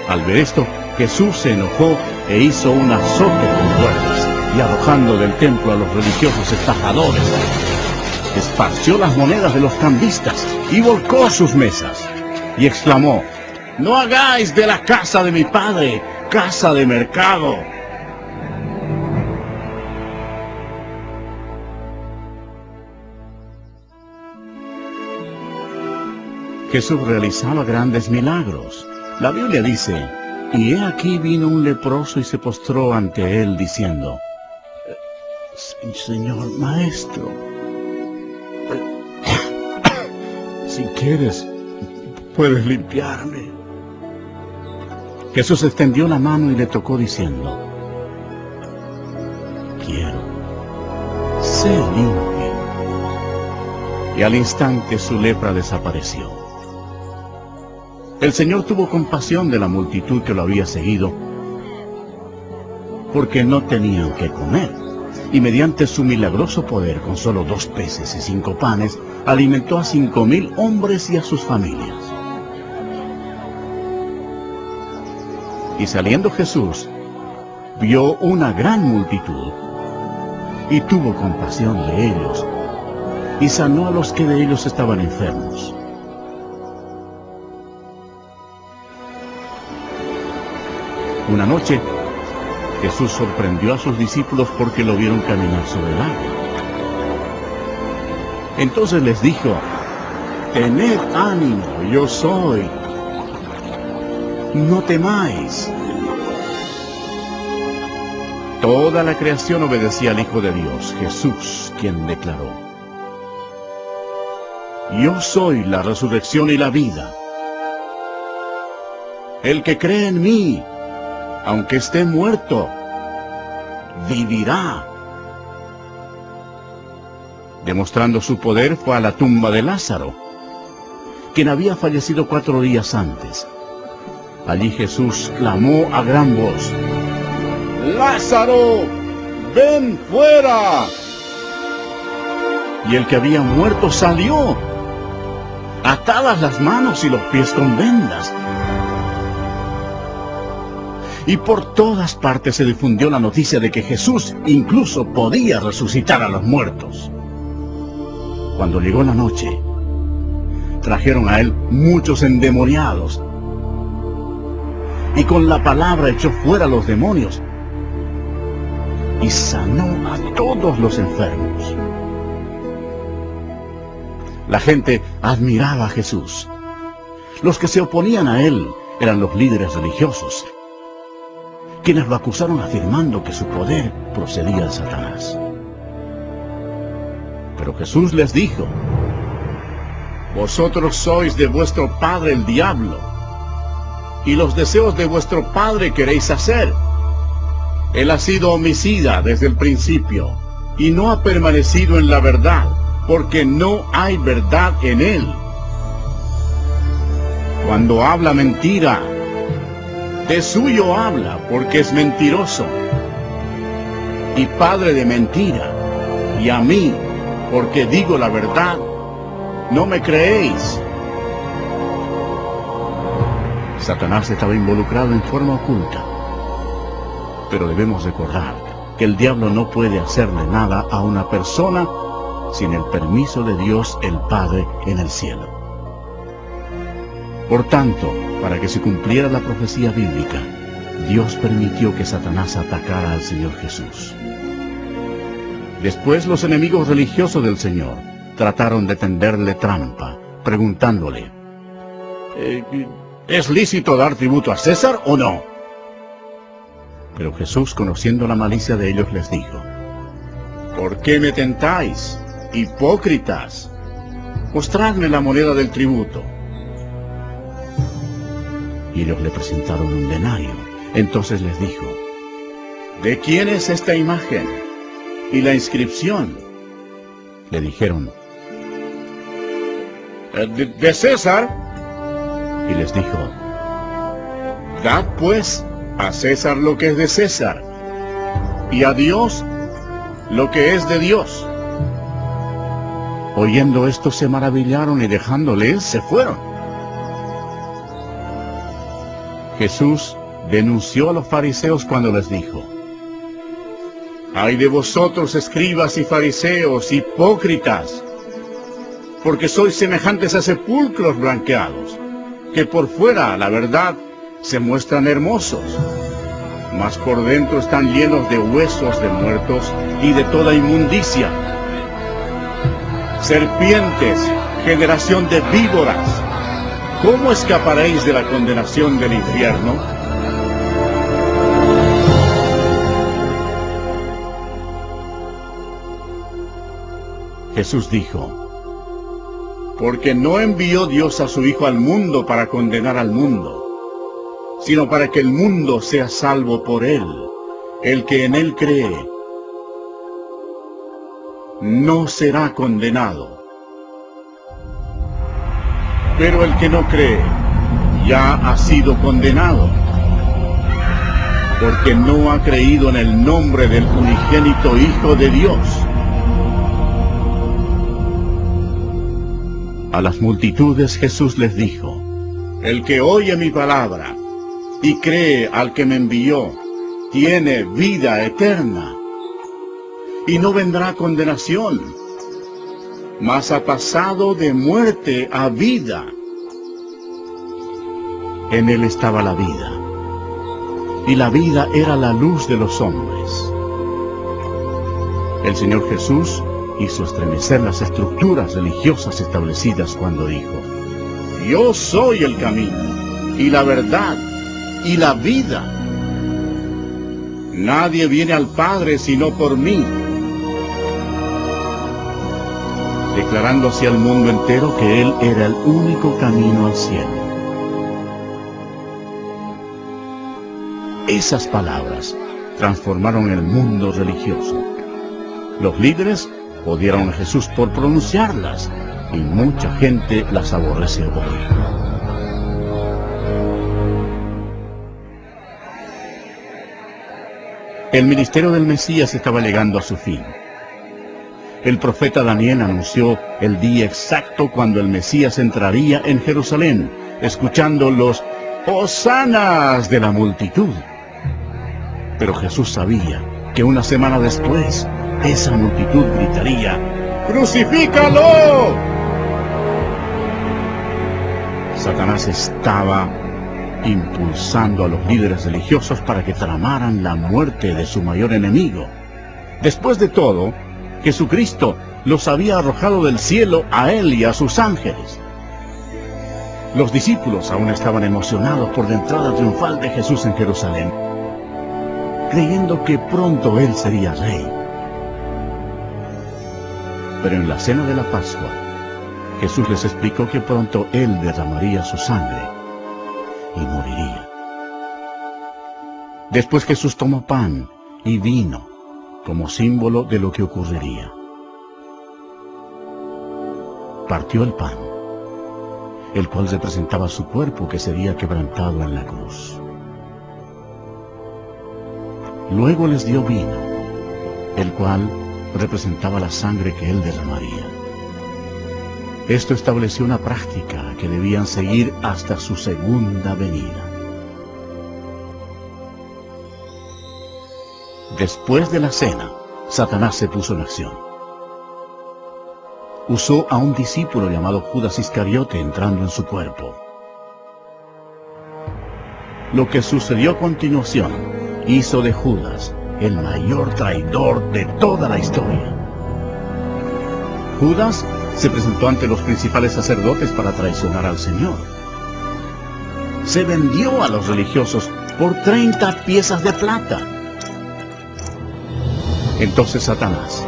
Al ver esto, Jesús se enojó e hizo un azote con cuerdas, y arrojando del templo a los religiosos estafadores, esparció las monedas de los cambistas y volcó sus mesas, y exclamó: «No hagáis de la casa de mi padre casa de mercado». Jesús realizaba grandes milagros. La Biblia dice: «Y he aquí vino un leproso y se postró ante él, diciendo: Señor, Maestro, si quieres, puedes limpiarme». Jesús extendió la mano y le tocó, diciendo: «Quiero, sé limpio». Y al instante su lepra desapareció. El Señor tuvo compasión de la multitud que lo había seguido, porque no tenían qué comer, y mediante su milagroso poder, con solo 2 peces y 5 panes, alimentó a 5,000 hombres y a sus familias. Y saliendo Jesús, vio una gran multitud, y tuvo compasión de ellos, y sanó a los que de ellos estaban enfermos. Una noche, Jesús sorprendió a sus discípulos porque lo vieron caminar sobre el agua. Entonces les dijo: «Tened ánimo, yo soy. No temáis». Toda la creación obedecía al Hijo de Dios, Jesús, quien declaró: «Yo soy la resurrección y la vida. El que cree en mí, aunque esté muerto, vivirá». Demostrando su poder, fue a la tumba de Lázaro, quien había fallecido 4 días antes. Allí Jesús clamó a gran voz: «¡Lázaro, ven fuera!». Y el que había muerto salió, atadas las manos y los pies con vendas. Y por todas partes se difundió la noticia de que Jesús incluso podía resucitar a los muertos. Cuando llegó la noche, trajeron a él muchos endemoniados, y con la palabra echó fuera a los demonios, y sanó a todos los enfermos. La gente admiraba a Jesús. Los que se oponían a él eran los líderes religiosos, quienes lo acusaron afirmando que su poder procedía de Satanás. Pero Jesús les dijo: «Vosotros sois de vuestro padre el diablo, y los deseos de vuestro padre queréis hacer. Él ha sido homicida desde el principio, y no ha permanecido en la verdad, porque no hay verdad en él. Cuando habla mentira, de suyo habla, porque es mentiroso y padre de mentira. Y a mí, porque digo la verdad, no me creéis. Satanás estaba involucrado en forma oculta, pero debemos recordar que el diablo no puede hacerle nada a una persona sin el permiso de Dios el Padre en el cielo. Por tanto, para que se cumpliera la profecía bíblica, Dios permitió que Satanás atacara al Señor Jesús. Después los enemigos religiosos del Señor trataron de tenderle trampa, preguntándole, ¿es lícito dar tributo a César o no? Pero Jesús, conociendo la malicia de ellos, les dijo, ¿por qué me tentáis, hipócritas? Mostradme la moneda del tributo. Y ellos le presentaron un denario. Entonces les dijo, ¿de quién es esta imagen y la inscripción? Le dijeron, de César. Y les dijo, dad pues a César lo que es de César, y a Dios lo que es de Dios. Oyendo esto se maravillaron y dejándole se fueron. Jesús denunció a los fariseos cuando les dijo, ¡ay de vosotros, escribas y fariseos, hipócritas! Porque sois semejantes a sepulcros blanqueados, que por fuera, la verdad, se muestran hermosos, mas por dentro están llenos de huesos de muertos y de toda inmundicia. Serpientes, generación de víboras, ¿cómo escaparéis de la condenación del infierno? Jesús dijo, porque no envió Dios a su Hijo al mundo para condenar al mundo, sino para que el mundo sea salvo por él. El que en él cree no será condenado. Pero el que no cree ya ha sido condenado, porque no ha creído en el nombre del unigénito Hijo de Dios. A las multitudes Jesús les dijo, el que oye mi palabra y cree al que me envió, tiene vida eterna, y no vendrá condenación, mas ha pasado de muerte a vida. En él estaba la vida, y la vida era la luz de los hombres. El Señor Jesús hizo estremecer las estructuras religiosas establecidas cuando dijo, yo soy el camino, y la verdad, y la vida. Nadie viene al Padre sino por mí, declarando hacia el mundo entero que Él era el único camino al cielo. Esas palabras transformaron el mundo religioso. Los líderes odiaron a Jesús por pronunciarlas, y mucha gente las aborrece hoy. El ministerio del Mesías estaba llegando a su fin. El profeta Daniel anunció el día exacto cuando el Mesías entraría en Jerusalén, escuchando los hosanas de la multitud. Pero Jesús sabía que una semana después, esa multitud gritaría, ¡crucifícalo! Satanás estaba impulsando a los líderes religiosos para que tramaran la muerte de su mayor enemigo. Después de todo, Jesucristo los había arrojado del cielo a él y a sus ángeles. Los discípulos aún estaban emocionados por la entrada triunfal de Jesús en Jerusalén, creyendo que pronto él sería rey. Pero en la cena de la Pascua, Jesús les explicó que pronto él derramaría su sangre y moriría. Después Jesús tomó pan y vino como símbolo de lo que ocurriría. Partió el pan, el cual representaba su cuerpo que sería quebrantado en la cruz. Luego les dio vino, el cual representaba la sangre que él derramaría. Esto estableció una práctica que debían seguir hasta su segunda venida. Después de la cena, Satanás se puso en acción. Usó a un discípulo llamado Judas Iscariote entrando en su cuerpo. Lo que sucedió a continuación hizo de Judas el mayor traidor de toda la historia. Judas se presentó ante los principales sacerdotes para traicionar al Señor. Se vendió a los religiosos por 30 piezas de plata. Entonces Satanás,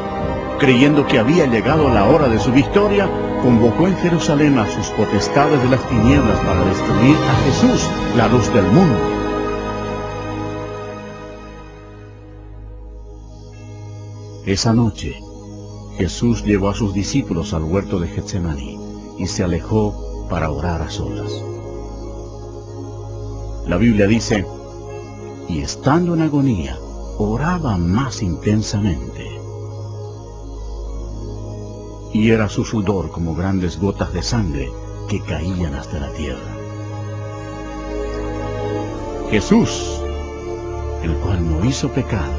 creyendo que había llegado la hora de su victoria, convocó en Jerusalén a sus potestades de las tinieblas para destruir a Jesús, la luz del mundo. Esa noche, Jesús llevó a sus discípulos al huerto de Getsemaní y se alejó para orar a solas. La Biblia dice, y estando en agonía, oraba más intensamente. Y era su sudor como grandes gotas de sangre que caían hasta la tierra. Jesús, el cual no hizo pecado,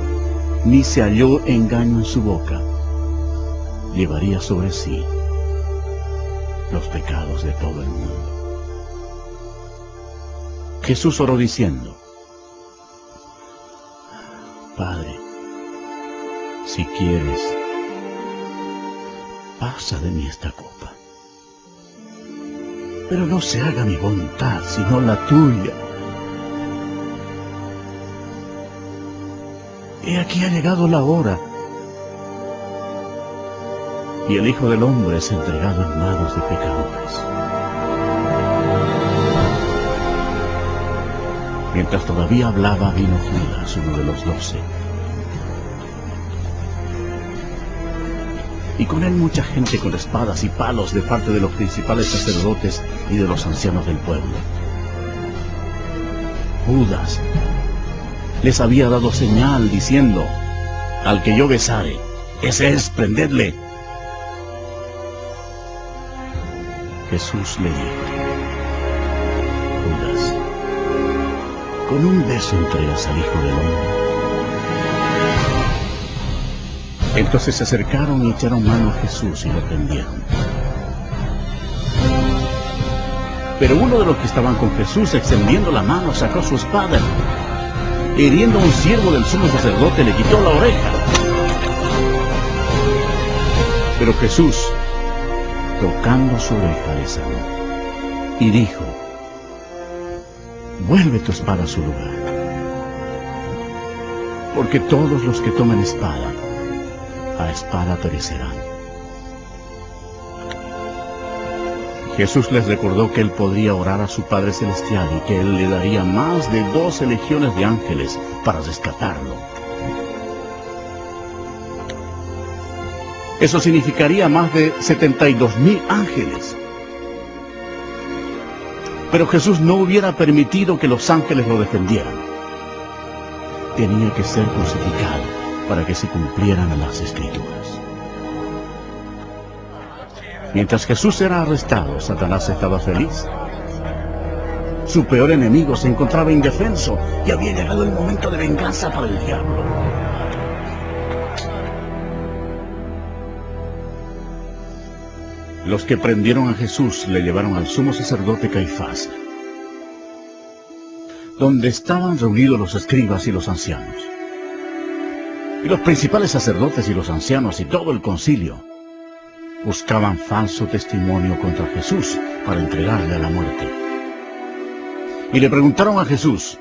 ni se halló engaño en su boca, llevaría sobre sí los pecados de todo el mundo. Jesús oró diciendo, Padre, si quieres, pasa de mí esta copa. Pero no se haga mi voluntad, sino la tuya. He aquí ha llegado la hora, y el Hijo del Hombre es entregado en manos de pecadores. Mientras todavía hablaba, vino Judas, uno de los 12. Y con él mucha gente con espadas y palos de parte de los principales sacerdotes y de los ancianos del pueblo. Judas les había dado señal diciendo, al que yo besare, ese es, prendedle. Jesús le dijo, Judas, ¿con un beso entregas al Hijo del Hombre? Entonces se acercaron y echaron mano a Jesús y lo prendieron. Pero uno de los que estaban con Jesús, extendiendo la mano, sacó su espada. Hiriendo a un siervo del sumo sacerdote, le quitó la oreja. Pero Jesús, tocando su oreja, le sanó y dijo, vuelve tu espada a su lugar, porque todos los que tomen espada, a espada perecerán. Jesús les recordó que él podría orar a su Padre Celestial y que él le daría más de 12 legiones de ángeles para rescatarlo. Eso significaría más de 72,000 ángeles. Pero Jesús no hubiera permitido que los ángeles lo defendieran. Tenía que ser crucificado para que se cumplieran las Escrituras. Mientras Jesús era arrestado, Satanás estaba feliz. Su peor enemigo se encontraba indefenso y había llegado el momento de venganza para el diablo. Los que prendieron a Jesús le llevaron al sumo sacerdote Caifás, donde estaban reunidos los escribas y los ancianos. Y los principales sacerdotes y los ancianos y todo el concilio buscaban falso testimonio contra Jesús para entregarle a la muerte. Y le preguntaron a Jesús,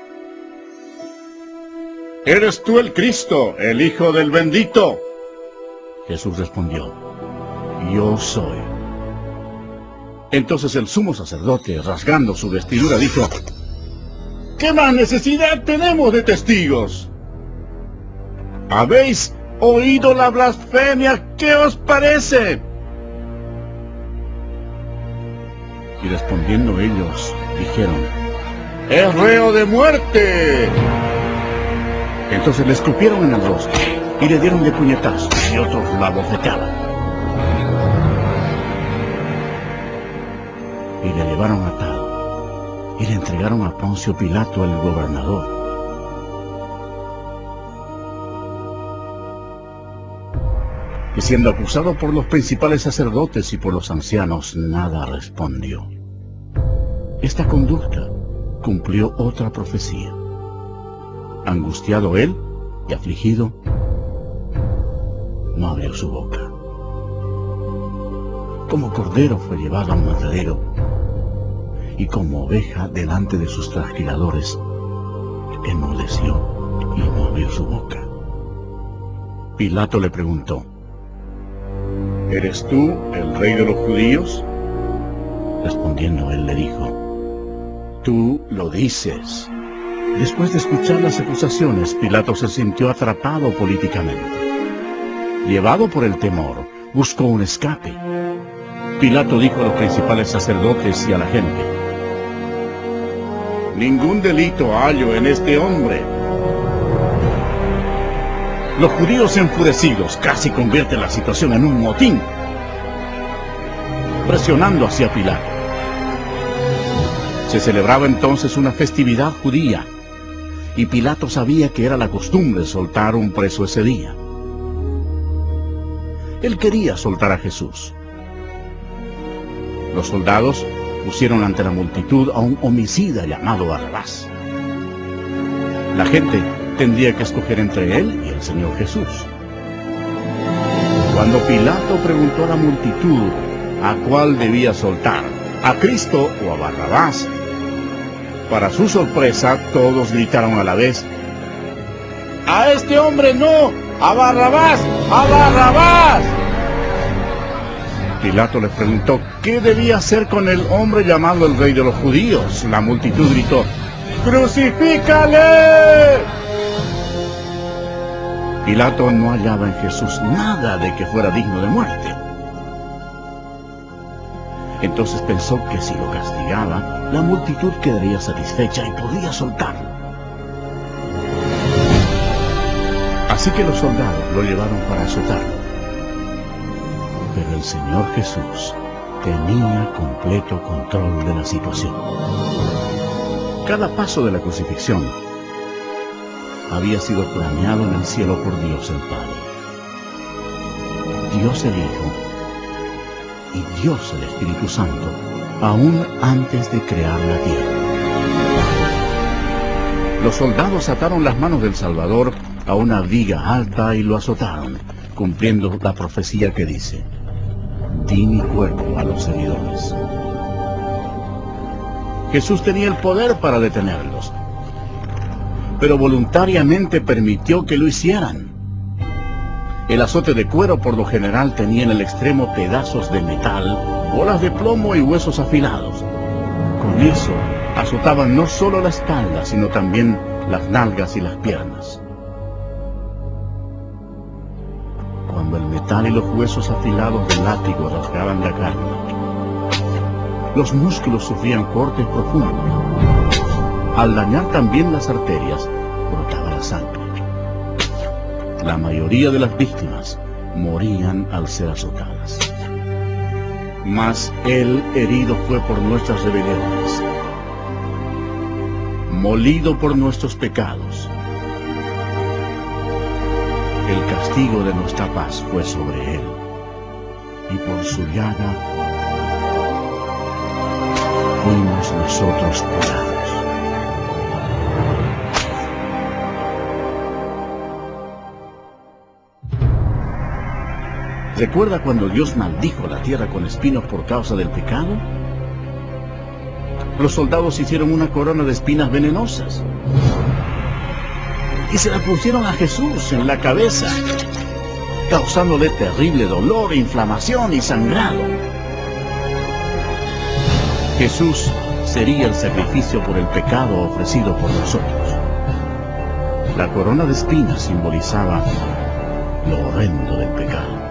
¿eres tú el Cristo, el Hijo del Bendito? Jesús respondió, yo soy. Entonces el sumo sacerdote, rasgando su vestidura, dijo, ¿qué más necesidad tenemos de testigos? ¿Habéis oído la blasfemia, ¿qué os parece? Y respondiendo ellos, dijeron, ¡es reo de muerte! Entonces le escupieron en el rostro y le dieron de puñetazos y otros la bofetaban. Y le llevaron atado y le entregaron a Poncio Pilato, el gobernador. Y siendo acusado por los principales sacerdotes y por los ancianos, nada respondió. Esta conducta cumplió otra profecía. Angustiado él y afligido, no abrió su boca. Como cordero fue llevado a un matadero, y como oveja delante de sus trasquiladores, enmudeció y no abrió su boca. Pilato le preguntó, ¿eres tú el rey de los judíos? Respondiendo él le dijo, tú lo dices. Después de escuchar las acusaciones, Pilato se sintió atrapado políticamente. Llevado por el temor, buscó un escape. Pilato dijo a los principales sacerdotes y a la gente, ningún delito hallo en este hombre. Los judíos enfurecidos casi convierten la situación en un motín, presionando hacia Pilato. Se celebraba entonces una festividad judía, y Pilato sabía que era la costumbre soltar un preso ese día. Él quería soltar a Jesús. Los soldados pusieron ante la multitud a un homicida llamado Barrabás. La gente tendría que escoger entre él y el Señor Jesús. Cuando Pilato preguntó a la multitud a cuál debía soltar, a Cristo o a Barrabás, para su sorpresa todos gritaron a la vez, ¡a este hombre no! ¡A Barrabás! ¡A Barrabás! Pilato les preguntó qué debía hacer con el hombre llamado el rey de los judíos. La multitud gritó, ¡crucifícale! Pilato no hallaba en Jesús nada de que fuera digno de muerte. Entonces pensó que si lo castigaba, la multitud quedaría satisfecha y podría soltarlo. Así que los soldados lo llevaron para azotarlo. Pero el Señor Jesús tenía completo control de la situación. Cada paso de la crucifixión había sido planeado en el cielo por Dios el Padre, Dios el Hijo y Dios el Espíritu Santo, aún antes de crear la tierra. Los soldados ataron las manos del Salvador a una viga alta y lo azotaron, cumpliendo la profecía que dice, di mi cuerpo a los seguidores. Jesús tenía el poder para detenerlos, pero voluntariamente permitió que lo hicieran. El azote de cuero por lo general tenía en el extremo pedazos de metal, bolas de plomo y huesos afilados. Con eso azotaban no solo la espalda, sino también las nalgas y las piernas. Cuando el metal y los huesos afilados del látigo rasgaban la carne, los músculos sufrían cortes profundos. Al dañar también las arterias, brotaba la sangre. La mayoría de las víctimas morían al ser azotadas. Mas Él herido fue por nuestras rebeliones, molido por nuestros pecados. El castigo de nuestra paz fue sobre Él, y por su llaga fuimos nosotros curados. ¿Recuerda cuando Dios maldijo la tierra con espinos por causa del pecado? Los soldados hicieron una corona de espinas venenosas y se la pusieron a Jesús en la cabeza, causándole terrible dolor, inflamación y sangrado. Jesús sería el sacrificio por el pecado ofrecido por nosotros. La corona de espinas simbolizaba lo horrendo del pecado.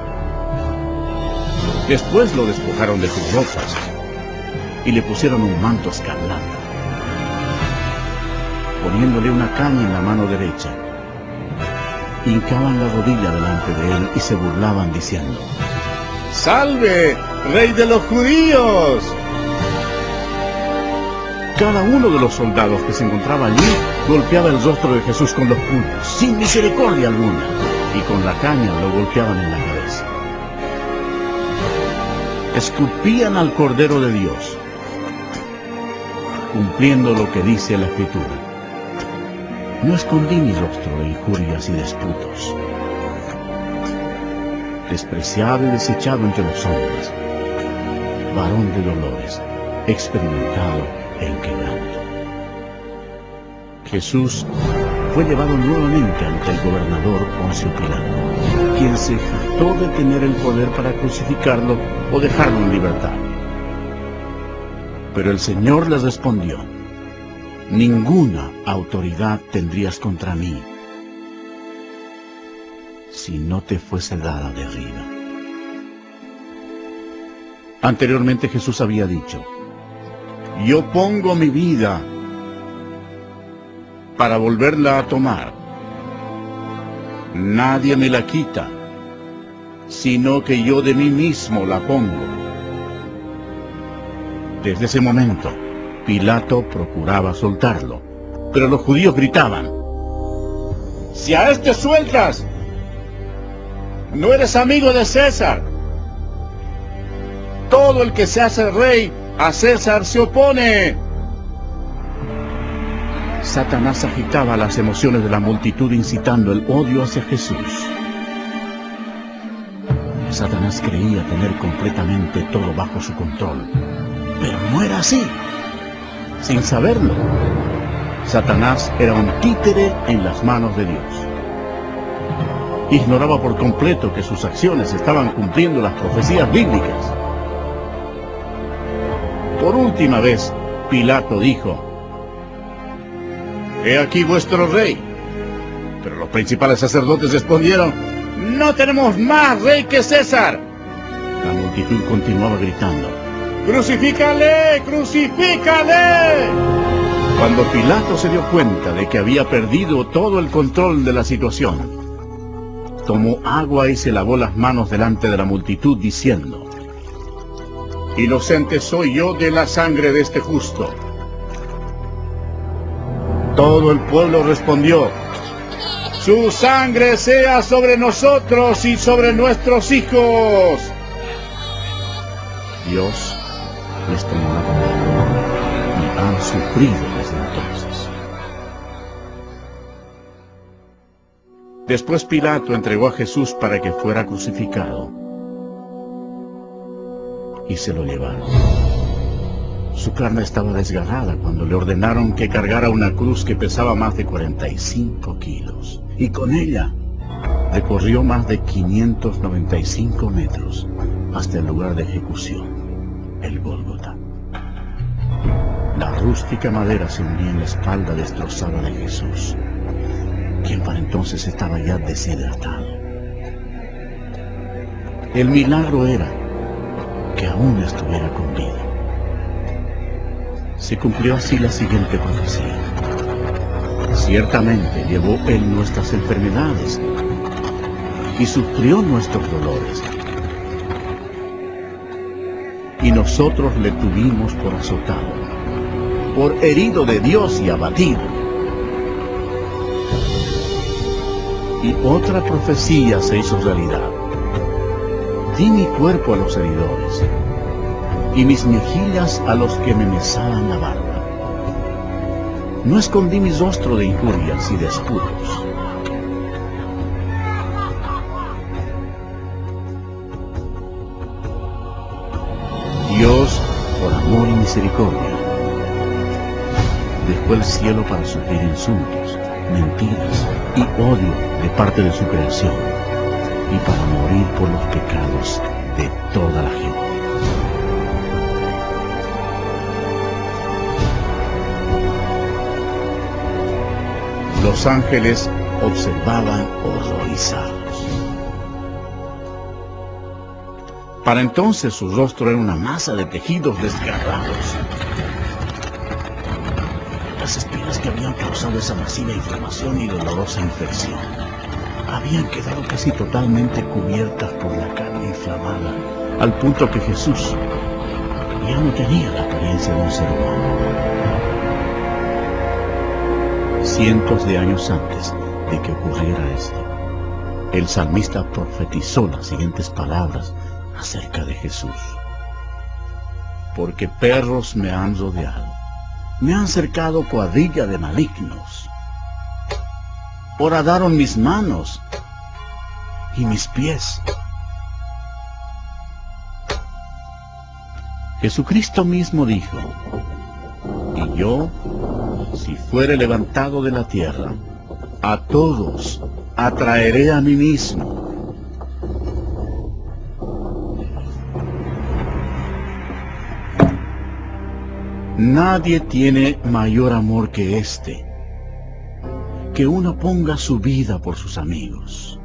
Después lo despojaron de sus ropas y le pusieron un manto escarlata, poniéndole una caña en la mano derecha. Hincaban la rodilla delante de él y se burlaban diciendo: ¡Salve, rey de los judíos! Cada uno de los soldados que se encontraba allí golpeaba el rostro de Jesús con los puños, sin misericordia alguna, y con la caña lo golpeaban en la cabeza. Escupían al Cordero de Dios, cumpliendo lo que dice la Escritura: no escondí mi rostro de injurias y disputos. Despreciado y desechado entre los hombres, varón de dolores, experimentado en quebranto. Jesús fue llevado nuevamente ante el gobernador Poncio Pilato, quien se jactó de tener el poder para crucificarlo o dejarlo en libertad. Pero el Señor les respondió: ninguna autoridad tendrías contra mí si no te fuese dada de arriba. Anteriormente Jesús había dicho: yo pongo mi vida para volverla a tomar. Nadie me la quita, sino que yo de mí mismo la pongo. Desde ese momento, Pilato procuraba soltarlo, pero los judíos gritaban: si a este sueltas, no eres amigo de César. Todo el que se hace rey, a César se opone. Satanás agitaba las emociones de la multitud, incitando el odio hacia Jesús. Satanás creía tener completamente todo bajo su control, pero no era así. Sin saberlo, Satanás era un títere en las manos de Dios. Ignoraba por completo que sus acciones estaban cumpliendo las profecías bíblicas. Por última vez, Pilato dijo: he aquí vuestro rey. Pero los principales sacerdotes respondieron: no tenemos más rey que César. La multitud continuaba gritando: ¡crucifícale! ¡Crucifícale! Cuando Pilato se dio cuenta de que había perdido todo el control de la situación, tomó agua y se lavó las manos delante de la multitud, diciendo: inocente soy yo de la sangre de este justo. Todo el pueblo respondió: su sangre sea sobre nosotros y sobre nuestros hijos. Dios les tomó la palabra y han sufrido desde entonces. Después Pilato entregó a Jesús para que fuera crucificado, y se lo llevaron. Su carne estaba desgarrada cuando le ordenaron que cargara una cruz que pesaba más de 45 kilos, y con ella recorrió más de 595 metros hasta el lugar de ejecución, el Gólgota. La rústica madera se hundía en la espalda destrozada de Jesús, quien para entonces estaba ya deshidratado. El milagro era que aún estuviera con vida. Se cumplió así la siguiente profecía: ciertamente llevó él nuestras enfermedades y sufrió nuestros dolores, y nosotros le tuvimos por azotado, por herido de Dios y abatido. Y otra profecía se hizo realidad: di mi cuerpo a los heridores, y mis mejillas a los que me mesaban la barba. No escondí mi rostro de injurias y disputos. Dios, por amor y misericordia, dejó el cielo para sufrir insultos, mentiras y odio de parte de su creación, y para morir por los pecados de toda la gente. Los ángeles observaban horrorizados. Para entonces su rostro era una masa de tejidos desgarrados. Las espinas que habían causado esa masiva inflamación y dolorosa infección habían quedado casi totalmente cubiertas por la carne inflamada, al punto que Jesús ya no tenía la apariencia de un ser humano. Cientos de años antes de que ocurriera esto, el salmista profetizó las siguientes palabras acerca de Jesús. Porque perros me han rodeado, me han cercado cuadrilla de malignos. Horadaron mis manos y mis pies. Jesucristo mismo dijo: y yo, si fuere levantado de la tierra, a todos atraeré a mí mismo. Nadie tiene mayor amor que este, que uno ponga su vida por sus amigos.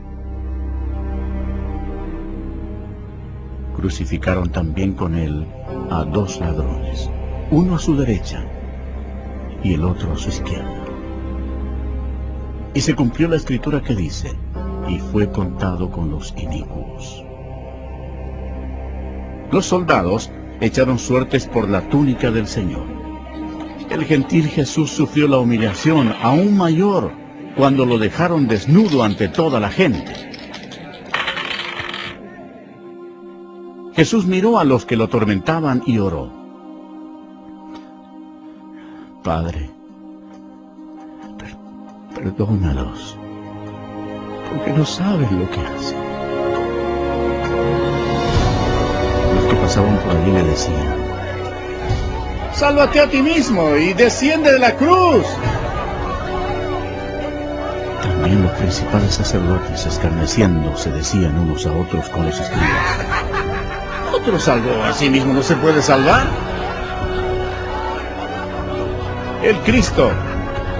Crucificaron también con él a 2 ladrones, uno a su derecha y el otro a su izquierda. Y se cumplió la escritura que dice: y fue contado con los inicuos. Los soldados echaron suertes por la túnica del Señor. El gentil Jesús sufrió la humillación aún mayor cuando lo dejaron desnudo ante toda la gente. Jesús miró a los que lo atormentaban y oró: Padre, perdónalos, porque no saben lo que hacen. Los que pasaban por allí le decían: ¡sálvate a ti mismo y desciende de la cruz! También los principales sacerdotes, escarneciendo, se decían unos a otros con los escribas: ¿otro salvó a sí mismo no se puede salvar? El Cristo,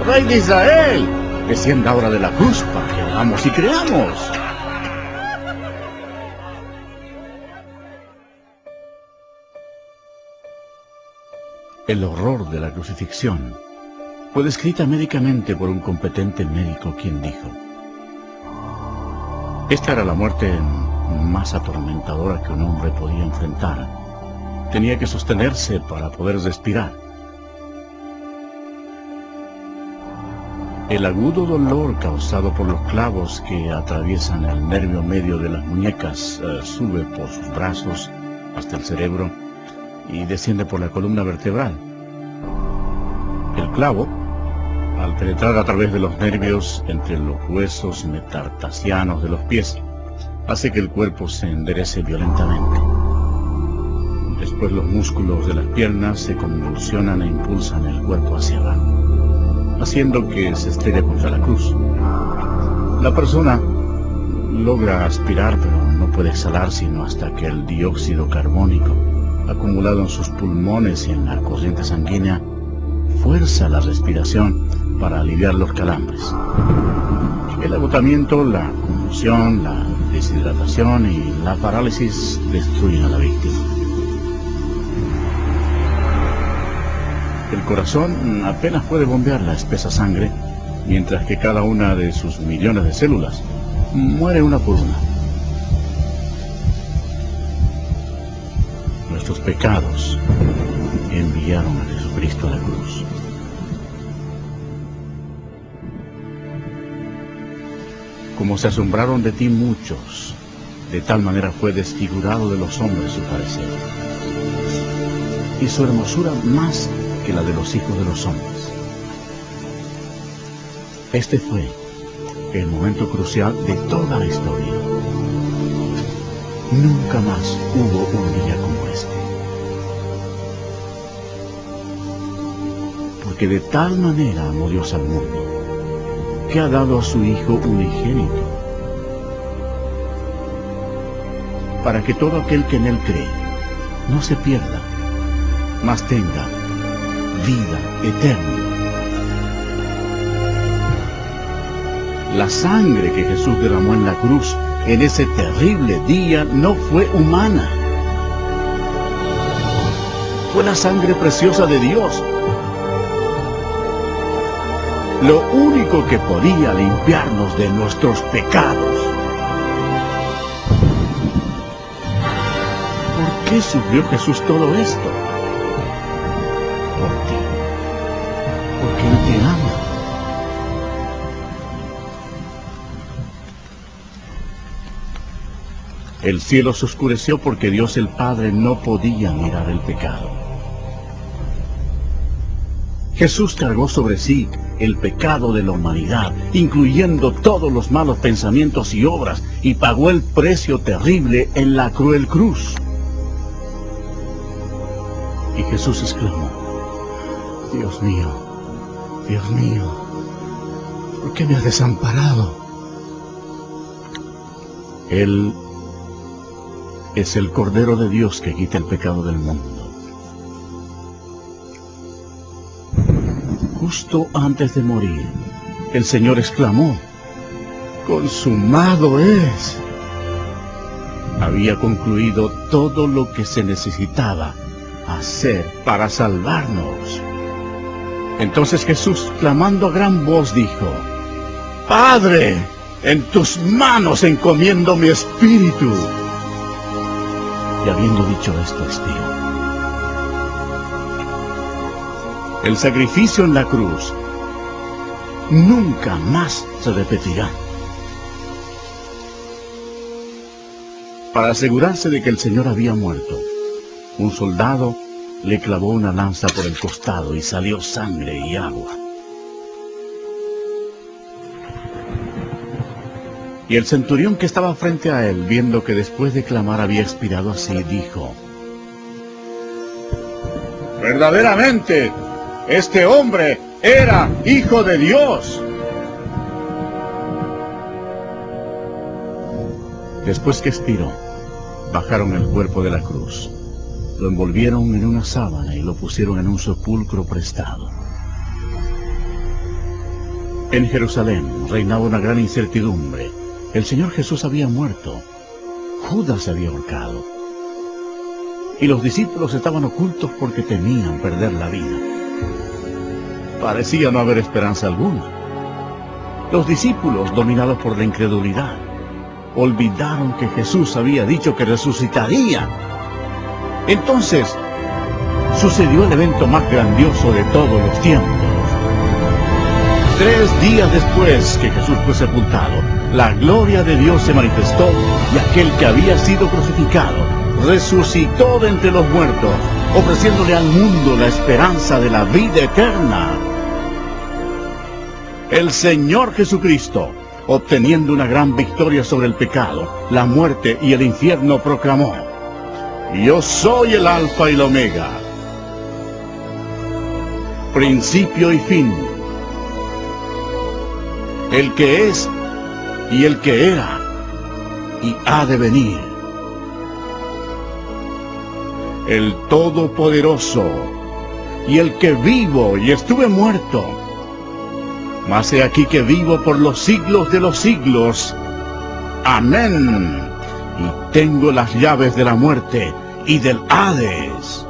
Rey de Israel, descienda ahora de la cruz para que hagamos y creamos. El horror de la crucifixión fue descrita médicamente por un competente médico, quien dijo: esta era la muerte más atormentadora que un hombre podía enfrentar. Tenía que sostenerse para poder respirar. El agudo dolor causado por los clavos que atraviesan el nervio medio de las muñecas sube por sus brazos hasta el cerebro y desciende por la columna vertebral. El clavo, al penetrar a través de los nervios entre los huesos metatarsianos de los pies, hace que el cuerpo se enderece violentamente. Después los músculos de las piernas se convulsionan e impulsan el cuerpo hacia abajo, haciendo que se estrelle contra la cruz. La persona logra aspirar, pero no puede exhalar sino hasta que el dióxido carbónico, acumulado en sus pulmones y en la corriente sanguínea, fuerza la respiración para aliviar los calambres. El agotamiento, la confusión, la deshidratación y la parálisis destruyen a la víctima. El corazón apenas puede bombear la espesa sangre, mientras que cada una de sus millones de células muere una por una. Nuestros pecados enviaron a Jesucristo a la cruz. Como se asombraron de ti muchos, de tal manera fue desfigurado de los hombres su parecer, y su hermosura más que la de los hijos de los hombres. Este fue el momento crucial de toda la historia. Nunca más hubo un día como este. Porque de tal manera amó Dios al mundo, que ha dado a su Hijo unigénito, para que todo aquel que en Él cree no se pierda, mas tenga vida eterna. La sangre que Jesús derramó en la cruz en ese terrible día no fue humana, fue la sangre preciosa de Dios. Lo único que podía limpiarnos de nuestros pecados. ¿Por qué sufrió Jesús todo esto? Por ti. Porque Él te ama. El cielo se oscureció porque Dios el Padre no podía mirar el pecado. Jesús cargó sobre sí el pecado de la humanidad, incluyendo todos los malos pensamientos y obras, y pagó el precio terrible en la cruel cruz. Y Jesús exclamó: Dios mío, ¿por qué me has desamparado? Él es el Cordero de Dios que quita el pecado del mundo. Justo antes de morir, el Señor exclamó: ¡consumado es! Había concluido todo lo que se necesitaba hacer para salvarnos. Entonces Jesús, clamando a gran voz, dijo: Padre, en tus manos encomiendo mi espíritu. Y habiendo dicho esto, expiró. El sacrificio en la cruz nunca más se repetirá. Para asegurarse de que el Señor había muerto, un soldado le clavó una lanza por el costado y salió sangre y agua. Y el centurión que estaba frente a él, viendo que después de clamar había expirado así, dijo: verdaderamente, este hombre era Hijo de Dios. Después que expiró, bajaron el cuerpo de la cruz, lo envolvieron en una sábana y lo pusieron en un sepulcro prestado. En Jerusalén reinaba una gran incertidumbre. El Señor Jesús había muerto. Judas se había ahorcado. Y los discípulos estaban ocultos porque temían perder la vida. Parecía no haber esperanza alguna. Los discípulos, dominados por la incredulidad, olvidaron que Jesús había dicho que resucitaría. Entonces, sucedió el evento más grandioso de todos los tiempos. 3 días después que Jesús fue sepultado, la gloria de Dios se manifestó y aquel que había sido crucificado resucitó de entre los muertos, ofreciéndole al mundo la esperanza de la vida eterna. El Señor Jesucristo, obteniendo una gran victoria sobre el pecado, la muerte y el infierno, proclamó: Yo soy el Alfa y el Omega, principio y fin, el que es y el que era y ha de venir, el Todopoderoso y el que vivo y estuve muerto, mas he aquí que vivo por los siglos de los siglos. Amén. Y tengo las llaves de la muerte y del Hades.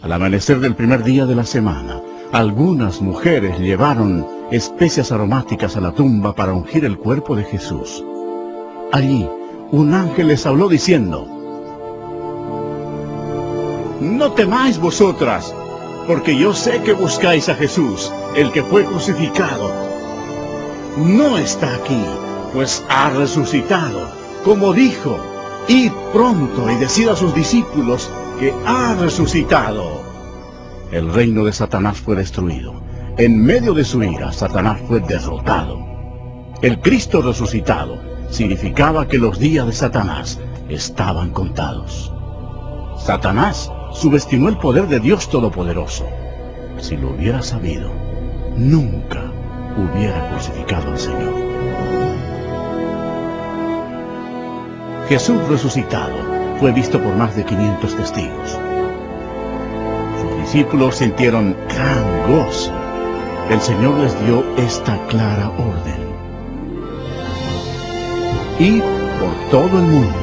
Al amanecer del primer día de la semana, algunas mujeres llevaron especias aromáticas a la tumba para ungir el cuerpo de Jesús. Allí, un ángel les habló diciendo: No temáis vosotras, porque yo sé que buscáis a Jesús, el que fue crucificado. No está aquí, pues ha resucitado, como dijo. Id pronto y decid a sus discípulos que ha resucitado. El reino de Satanás fue destruido. En medio de su ira, Satanás fue derrotado. El Cristo resucitado significaba que los días de Satanás estaban contados. Satanás subestimó el poder de Dios Todopoderoso. Si lo hubiera sabido, nunca hubiera crucificado al Señor. Jesús resucitado fue visto por más de 500 testigos. Sus discípulos sintieron gran gozo. El Señor les dio esta clara orden: Id por todo el mundo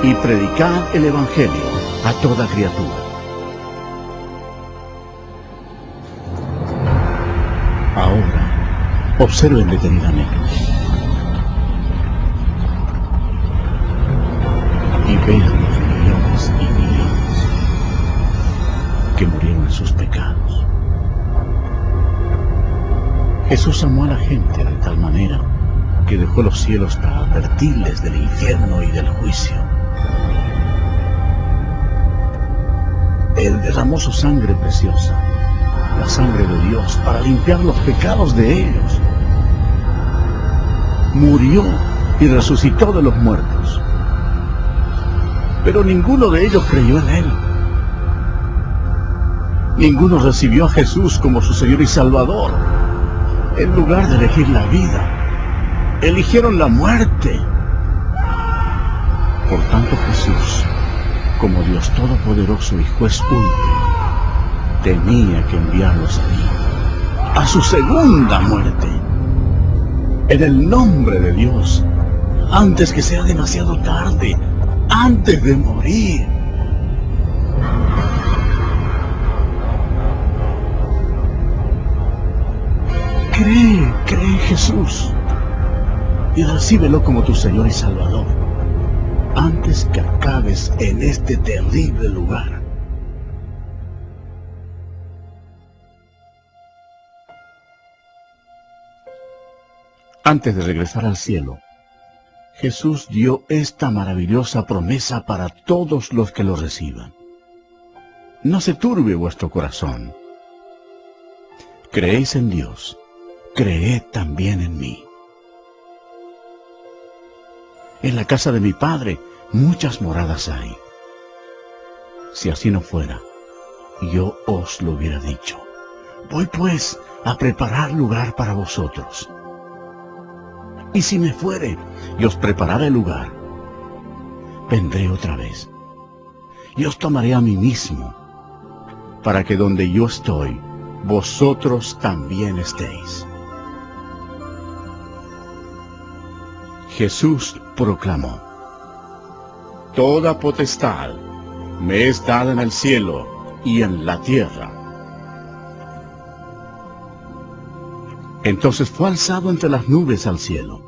y predicad el Evangelio a toda criatura. Ahora, observen detenidamente y vean los millones y millones que murieron en sus pecados. Jesús amó a la gente de tal manera que dejó los cielos para advertirles del infierno y del juicio. Él derramó su sangre preciosa, la sangre de Dios, para limpiar los pecados de ellos. Murió y resucitó de los muertos. Pero ninguno de ellos creyó en Él. Ninguno recibió a Jesús como su Señor y Salvador. En lugar de elegir la vida, eligieron la muerte. Por tanto, Jesús, como Dios Todopoderoso y Juez último, tenía que enviarlos a su segunda muerte, en el nombre de Dios, antes que sea demasiado tarde, antes de morir. Cree en Jesús y recíbelo como tu Señor y Salvador, antes que acabes en este terrible lugar. Antes de regresar al cielo, Jesús dio esta maravillosa promesa para todos los que lo reciban. No se turbe vuestro corazón. Creéis en Dios, creed también en mí. En la casa de mi Padre muchas moradas hay. Si así no fuera, yo os lo hubiera dicho. Voy pues a preparar lugar para vosotros. Y si me fuere y os preparare lugar, vendré otra vez y os tomaré a mí mismo, para que donde yo estoy, vosotros también estéis. Jesús proclamó: Toda potestad me es dada en el cielo y en la tierra. Entonces fue alzado entre las nubes al cielo.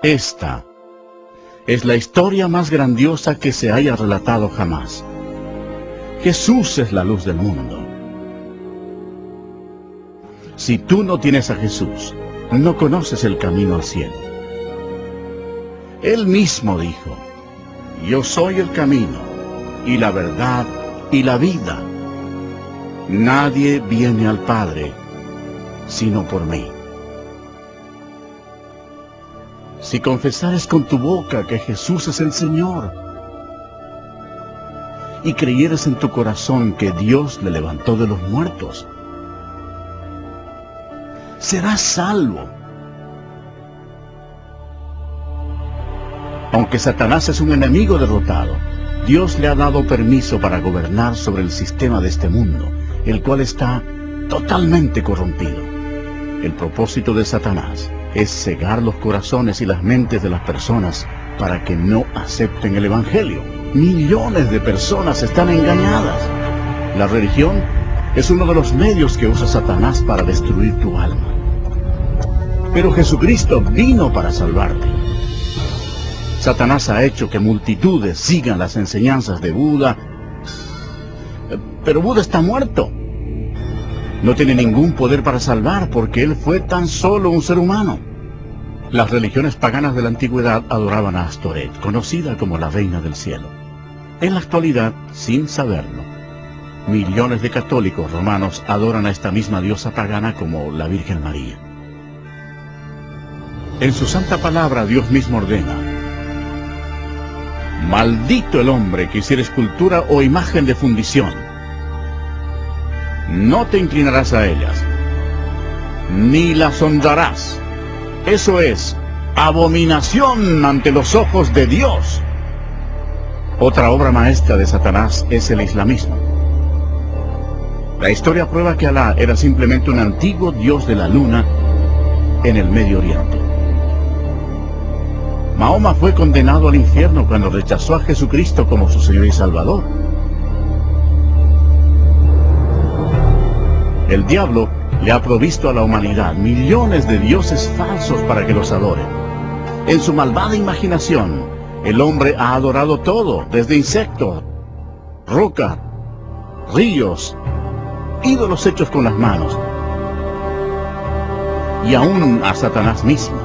Esta es la historia más grandiosa que se haya relatado jamás. Jesús es la luz del mundo. Si tú no tienes a Jesús, no conoces el camino al cielo. Él mismo dijo: Yo soy el camino, y la verdad, y la vida. Nadie viene al Padre, sino por mí. Si confesares con tu boca que Jesús es el Señor, y creyeres en tu corazón que Dios le levantó de los muertos, serás salvo. Aunque Satanás es un enemigo derrotado, Dios le ha dado permiso para gobernar sobre el sistema de este mundo, el cual está totalmente corrompido. El propósito de Satanás es cegar los corazones y las mentes de las personas para que no acepten el Evangelio. Millones de personas están engañadas. La religión es uno de los medios que usa Satanás para destruir tu alma. Pero Jesucristo vino para salvarte. Satanás ha hecho que multitudes sigan las enseñanzas de Buda, pero Buda está muerto. No tiene ningún poder para salvar porque él fue tan solo un ser humano. Las religiones paganas de la antigüedad adoraban a Astoret, conocida como la reina del cielo. En la actualidad, sin saberlo, millones de católicos romanos adoran a esta misma diosa pagana como la Virgen María. En su santa palabra Dios mismo ordena: Maldito el hombre que hiciera escultura o imagen de fundición. No te inclinarás a ellas, ni las honrarás. Eso es abominación ante los ojos de Dios. Otra obra maestra de Satanás es el islamismo. La historia prueba que Alá era simplemente un antiguo dios de la luna en el Medio Oriente. Mahoma fue condenado al infierno cuando rechazó a Jesucristo como su Señor y Salvador. El diablo le ha provisto a la humanidad millones de dioses falsos para que los adoren. En su malvada imaginación, el hombre ha adorado todo, desde insectos, roca, ríos, ídolos hechos con las manos, y aún a Satanás mismo.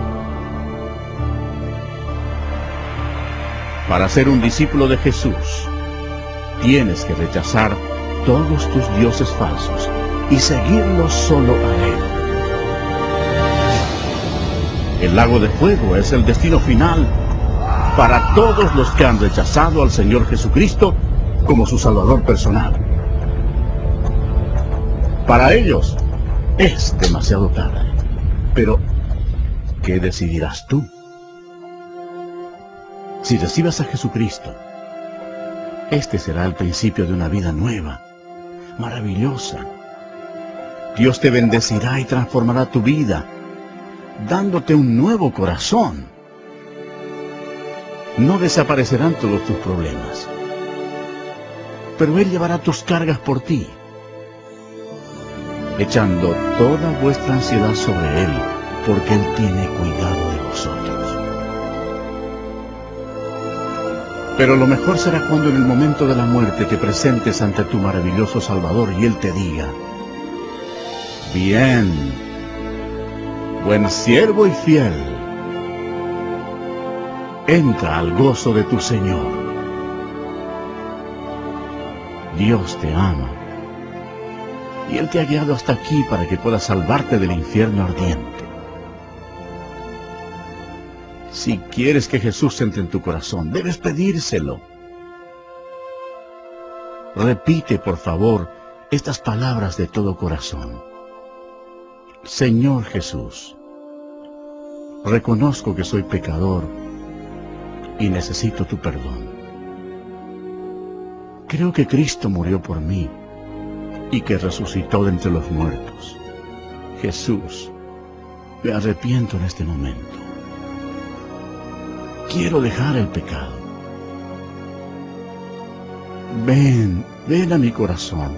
Para ser un discípulo de Jesús, tienes que rechazar todos tus dioses falsos y seguirlos solo a Él. El lago de fuego es el destino final para todos los que han rechazado al Señor Jesucristo como su Salvador personal. Para ellos es demasiado tarde. Pero, ¿qué decidirás tú? Si recibes a Jesucristo, este será el principio de una vida nueva, maravillosa. Dios te bendecirá y transformará tu vida, dándote un nuevo corazón. No desaparecerán todos tus problemas, pero Él llevará tus cargas por ti, echando toda vuestra ansiedad sobre Él, porque Él tiene cuidado de vosotros. Pero lo mejor será cuando en el momento de la muerte te presentes ante tu maravilloso Salvador y Él te diga: bien, buen siervo y fiel, entra al gozo de tu Señor. Dios te ama, y Él te ha guiado hasta aquí para que puedas salvarte del infierno ardiente. Si quieres que Jesús entre en tu corazón, debes pedírselo. Repite, por favor, estas palabras de todo corazón. Señor Jesús, reconozco que soy pecador y necesito tu perdón. Creo que Cristo murió por mí y que resucitó de entre los muertos. Jesús, me arrepiento en este momento. Quiero dejar el pecado. Ven a mi corazón.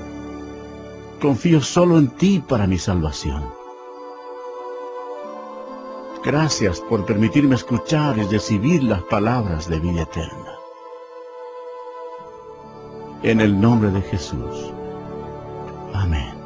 Confío solo en ti para mi salvación. Gracias por permitirme escuchar y recibir las palabras de vida eterna. En el nombre de Jesús. Amén.